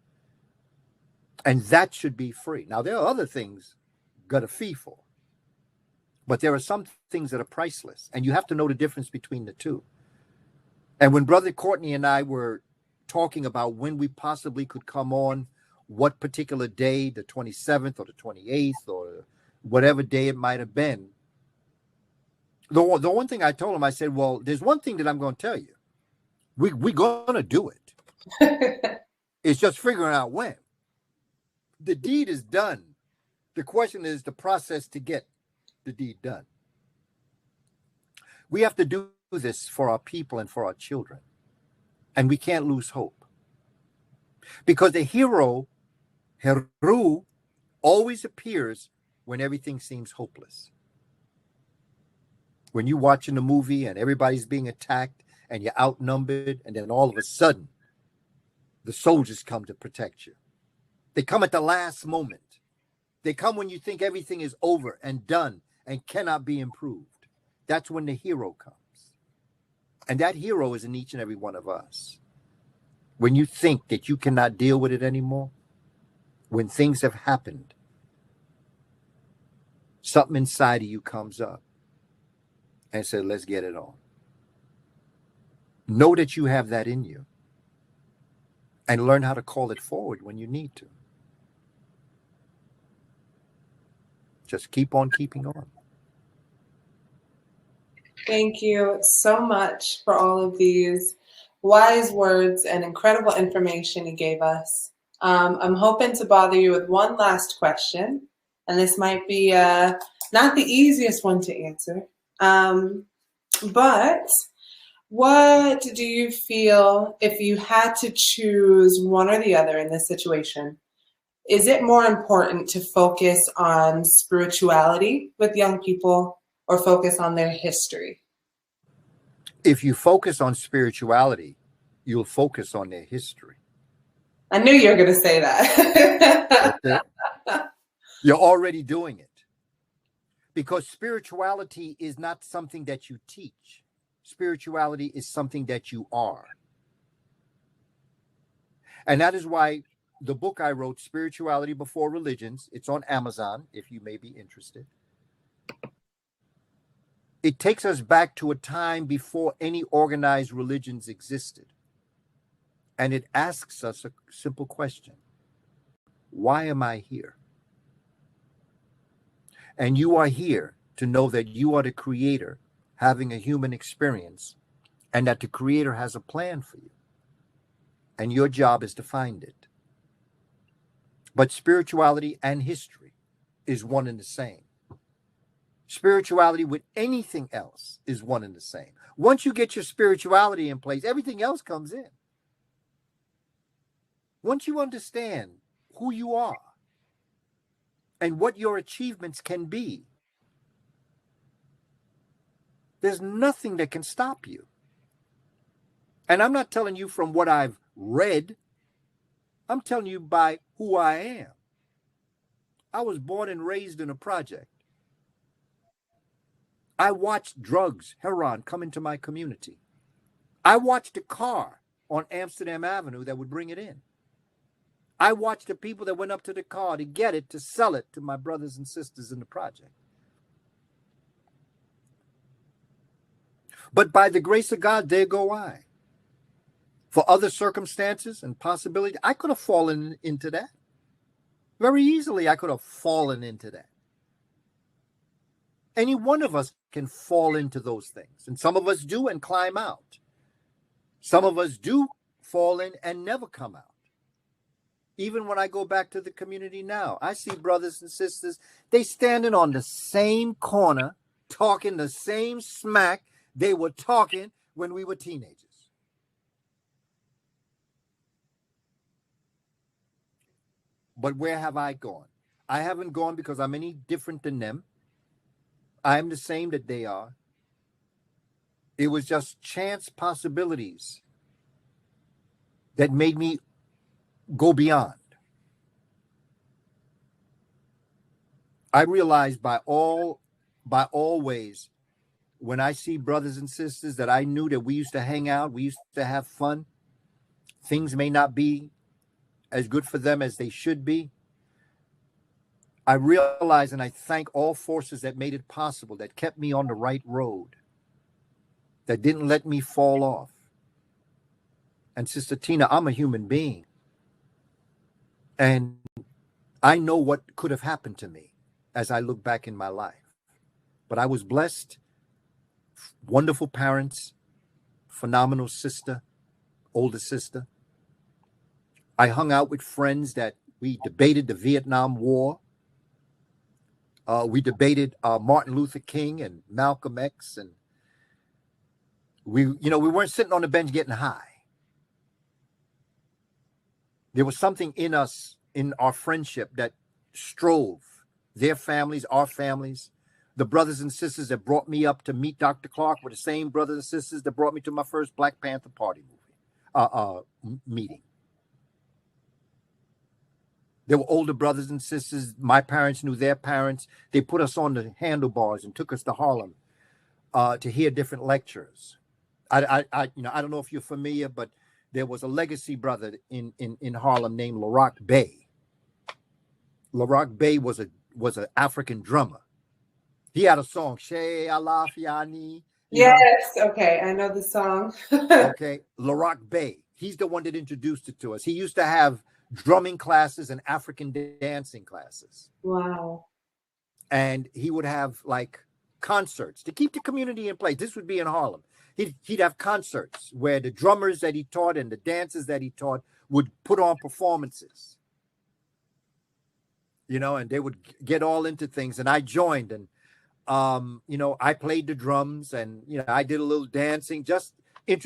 And that should be free. Now, there are other things got a fee for. But there are some things that are priceless. And you have to know the difference between the two. And when Brother Courtney and I were talking about when we possibly could come on, what particular day, the 27th or the 28th or whatever day it might have been, the one thing I told him, I said, well, there's one thing that I'm going to tell you. We're going to do it. It's just figuring out when. The deed is done. The question is the process to get the deed done. We have to do this for our people and for our children. And we can't lose hope. Because the hero, Heru, always appears when everything seems hopeless. When you're watching a movie and everybody's being attacked and you're outnumbered, and then all of a sudden, the soldiers come to protect you. They come at the last moment. They come when you think everything is over and done and cannot be improved. That's when the hero comes. And that hero is in each and every one of us. When you think that you cannot deal with it anymore, when things have happened, something inside of you comes up and says, let's get it on. Know that you have that in you and learn how to call it forward when you need to. Just keep on keeping on. Thank you so much for all of these wise words and incredible information you gave us. I'm hoping to bother you with one last question, and this might be not the easiest one to answer, but what do you feel if you had to choose one or the other in this situation? Is it more important to focus on spirituality with young people or focus on their history? If you focus on spirituality, you'll focus on their history. I knew you were going to say that. Okay. You're already doing it. Because spirituality is not something that you teach. Spirituality is something that you are. And that is why the book I wrote, Spirituality Before Religions, it's on Amazon, if you may be interested. It takes us back to a time before any organized religions existed. And it asks us a simple question. Why am I here? And you are here to know that you are the creator having a human experience and that the creator has a plan for you. And your job is to find it. But spirituality and history is one and the same. Spirituality with anything else is one and the same. Once you get your spirituality in place, everything else comes in. Once you understand who you are and what your achievements can be, there's nothing that can stop you. And I'm not telling you from what I've read. I'm telling you by who I am. I was born and raised in a project. I watched drugs, heroin, come into my community. I watched a car on Amsterdam Avenue that would bring it in. I watched the people that went up to the car to get it, to sell it to my brothers and sisters in the project. But by the grace of God, there go I. For other circumstances and possibilities, I could have fallen into that. Very easily, I could have fallen into that. Any one of us can fall into those things. And some of us do and climb out. Some of us do fall in and never come out. Even when I go back to the community now, I see brothers and sisters, they standing on the same corner, talking the same smack they were talking when we were teenagers. But where have I gone? I haven't gone because I'm any different than them. I am the same that they are. It was just chance possibilities that made me go beyond. I realize by all ways, when I see brothers and sisters that I knew that we used to hang out, we used to have fun, things may not be as good for them as they should be. I realize and I thank all forces that made it possible, that kept me on the right road, that didn't let me fall off. And Sister Tina, I'm a human being. And I know what could have happened to me as I look back in my life. But I was blessed, wonderful parents, phenomenal sister, older sister. I hung out with friends that we debated the Vietnam War. We debated Martin Luther King and Malcolm X, and we weren't sitting on the bench getting high. There was something in us, in our friendship, that strove. Their families, our families, the brothers and sisters that brought me up to meet Dr. Clark were the same brothers and sisters that brought me to my first Black Panther Party meeting. There were older brothers and sisters. My parents knew their parents. They put us on the handlebars and took us to Harlem to hear different lectures. I don't know if you're familiar, but there was a legacy brother in Harlem named Larock Bey. Larock Bey was an African drummer. He had a song, Shey Alafiani. Yes, okay, I know the song. Okay, Larock Bey. He's the one that introduced it to us. He used to have drumming classes and African dancing classes. Wow. And he would have like concerts to keep the community in place. This would be in Harlem. He'd have concerts where the drummers that he taught and the dancers that he taught would put on performances. And they would get all into things. And I joined, and I played the drums, and I did a little dancing.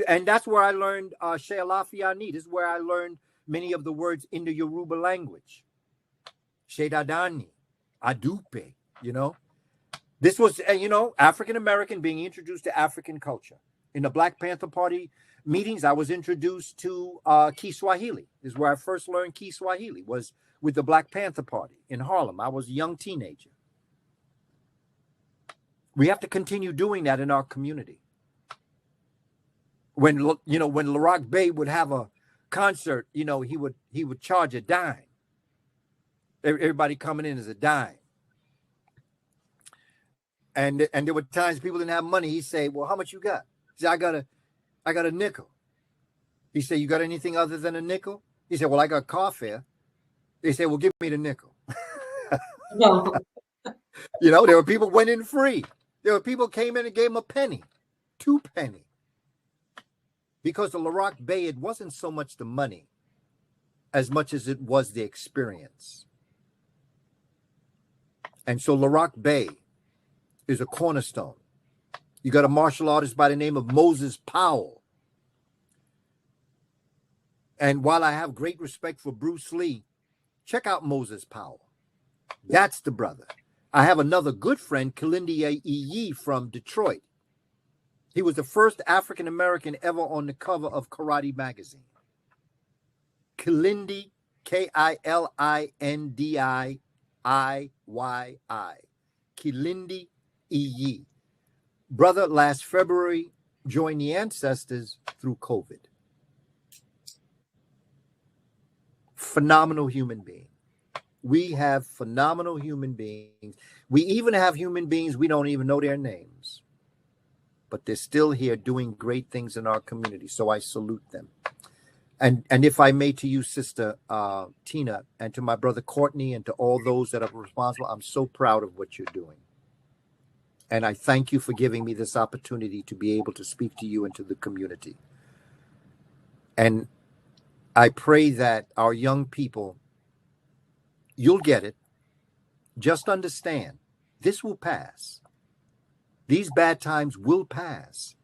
And that's where I learned Shey Alafiani. This is where I learned many of the words in the Yoruba language. Shedadani, Adupe, This was, African American being introduced to African culture. In the Black Panther Party meetings, I was introduced to Kiswahili. This is where I first learned Kiswahili, was with the Black Panther Party in Harlem. I was a young teenager. We have to continue doing that in our community. When Larock Bey would have a concert, he would charge a dime. Everybody coming in is a dime. And there were times people didn't have money. He'd say, "Well, how much you got?" He said, I got a nickel. He said, "You got anything other than a nickel?" He said, "Well, I got car fare." They said, "Well, give me the nickel." No. You know, there were people went in free. There were people came in and gave them a penny, 2 penny. Because the Larak Bay, it wasn't so much the money as much as it was the experience. And so Larak Bay is a cornerstone. You got a martial artist by the name of Moses Powell. And while I have great respect for Bruce Lee, check out Moses Powell. That's the brother. I have another good friend, Kalindi Iyi from Detroit. He was the first African-American ever on the cover of Karate magazine. Kalindi, Kilindii. Kalindi Iyi. Brother, last February, joined the ancestors through COVID. Phenomenal human being. We have phenomenal human beings. We even have human beings we don't even know their names. But they're still here doing great things in our community. So I salute them. And if I may, to you, Sister Tina, and to my brother Courtney, and to all those that are responsible, I'm so proud of what you're doing. And I thank you for giving me this opportunity to be able to speak to you and to the community. And I pray that our young people, you'll get it. Just understand, this will pass. These bad times will pass.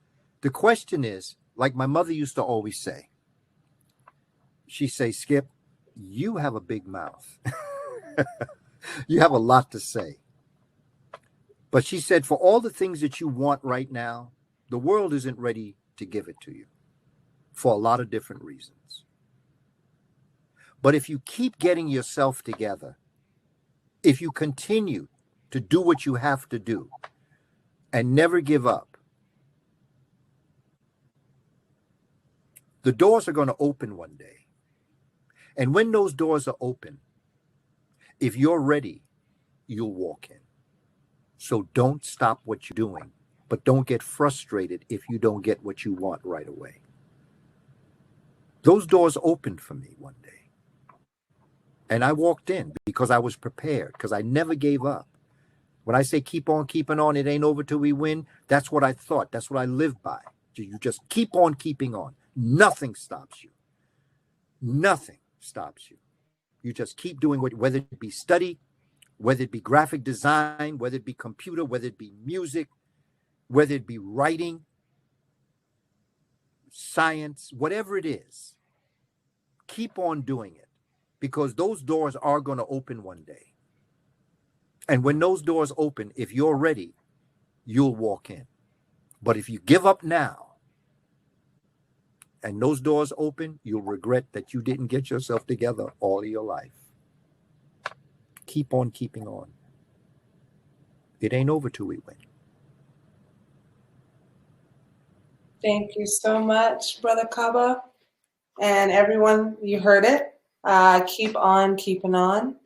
The question is, like my mother used to always say, she'd say, Skip, you have a big mouth. You have a lot to say. But she said, for all the things that you want right now, the world isn't ready to give it to you for a lot of different reasons. But if you keep getting yourself together, if you continue to do what you have to do and never give up, the doors are going to open one day. And when those doors are open, if you're ready, you'll walk in. So don't stop what you're doing, but don't get frustrated if you don't get what you want right away. Those doors opened for me one day. And I walked in because I was prepared, because I never gave up. When I say keep on keeping on, it ain't over till we win, that's what I thought. That's what I lived by. You just keep on keeping on. Nothing stops you. Nothing stops you. You just keep doing what, whether it be study, whether it be graphic design, whether it be computer, whether it be music, whether it be writing, science, whatever it is, keep on doing it, because those doors are going to open one day. And when those doors open, if you're ready, you'll walk in. But if you give up now and those doors open, you'll regret that you didn't get yourself together all of your life. Keep on keeping on. It ain't over till we win. Thank you so much, Brother Kaba. And everyone, you heard it. Keep on keeping on.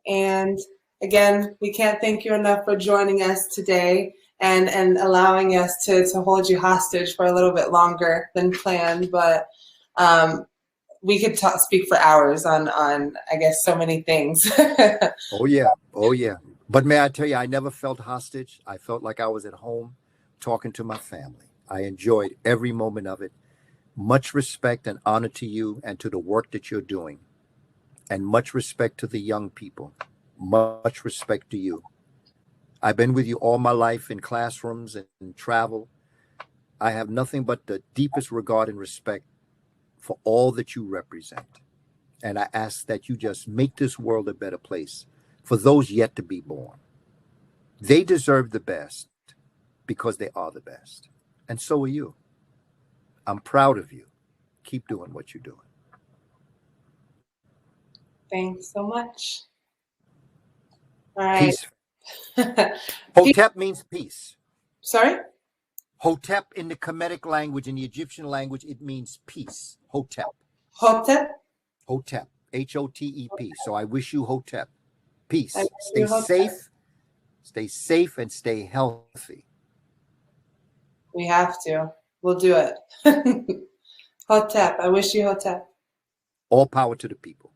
And again, we can't thank you enough for joining us today and allowing us to hold you hostage for a little bit longer than planned. But we could speak for hours on I guess, so many things. Oh, yeah. Oh, yeah. But may I tell you, I never felt hostage. I felt like I was at home talking to my family. I enjoyed every moment of it. Much respect and honor to you and to the work that you're doing. And much respect to the young people. Much respect to you. I've been with you all my life in classrooms and travel. I have nothing but the deepest regard and respect for all that you represent. And I ask that you just make this world a better place for those yet to be born. They deserve the best because they are the best. And so are you. I'm proud of you. Keep doing what you're doing. Thanks so much. All right. Peace. Hotep means peace. Sorry? Hotep in the Kemetic language, in the Egyptian language, it means peace. Hotep. Hotep? Hotep. H-O-T-E-P. So I wish you Hotep. Peace. Stay safe. Stay safe and stay healthy. We have to. We'll do it. Hotep. I wish you Hotep. All power to the people.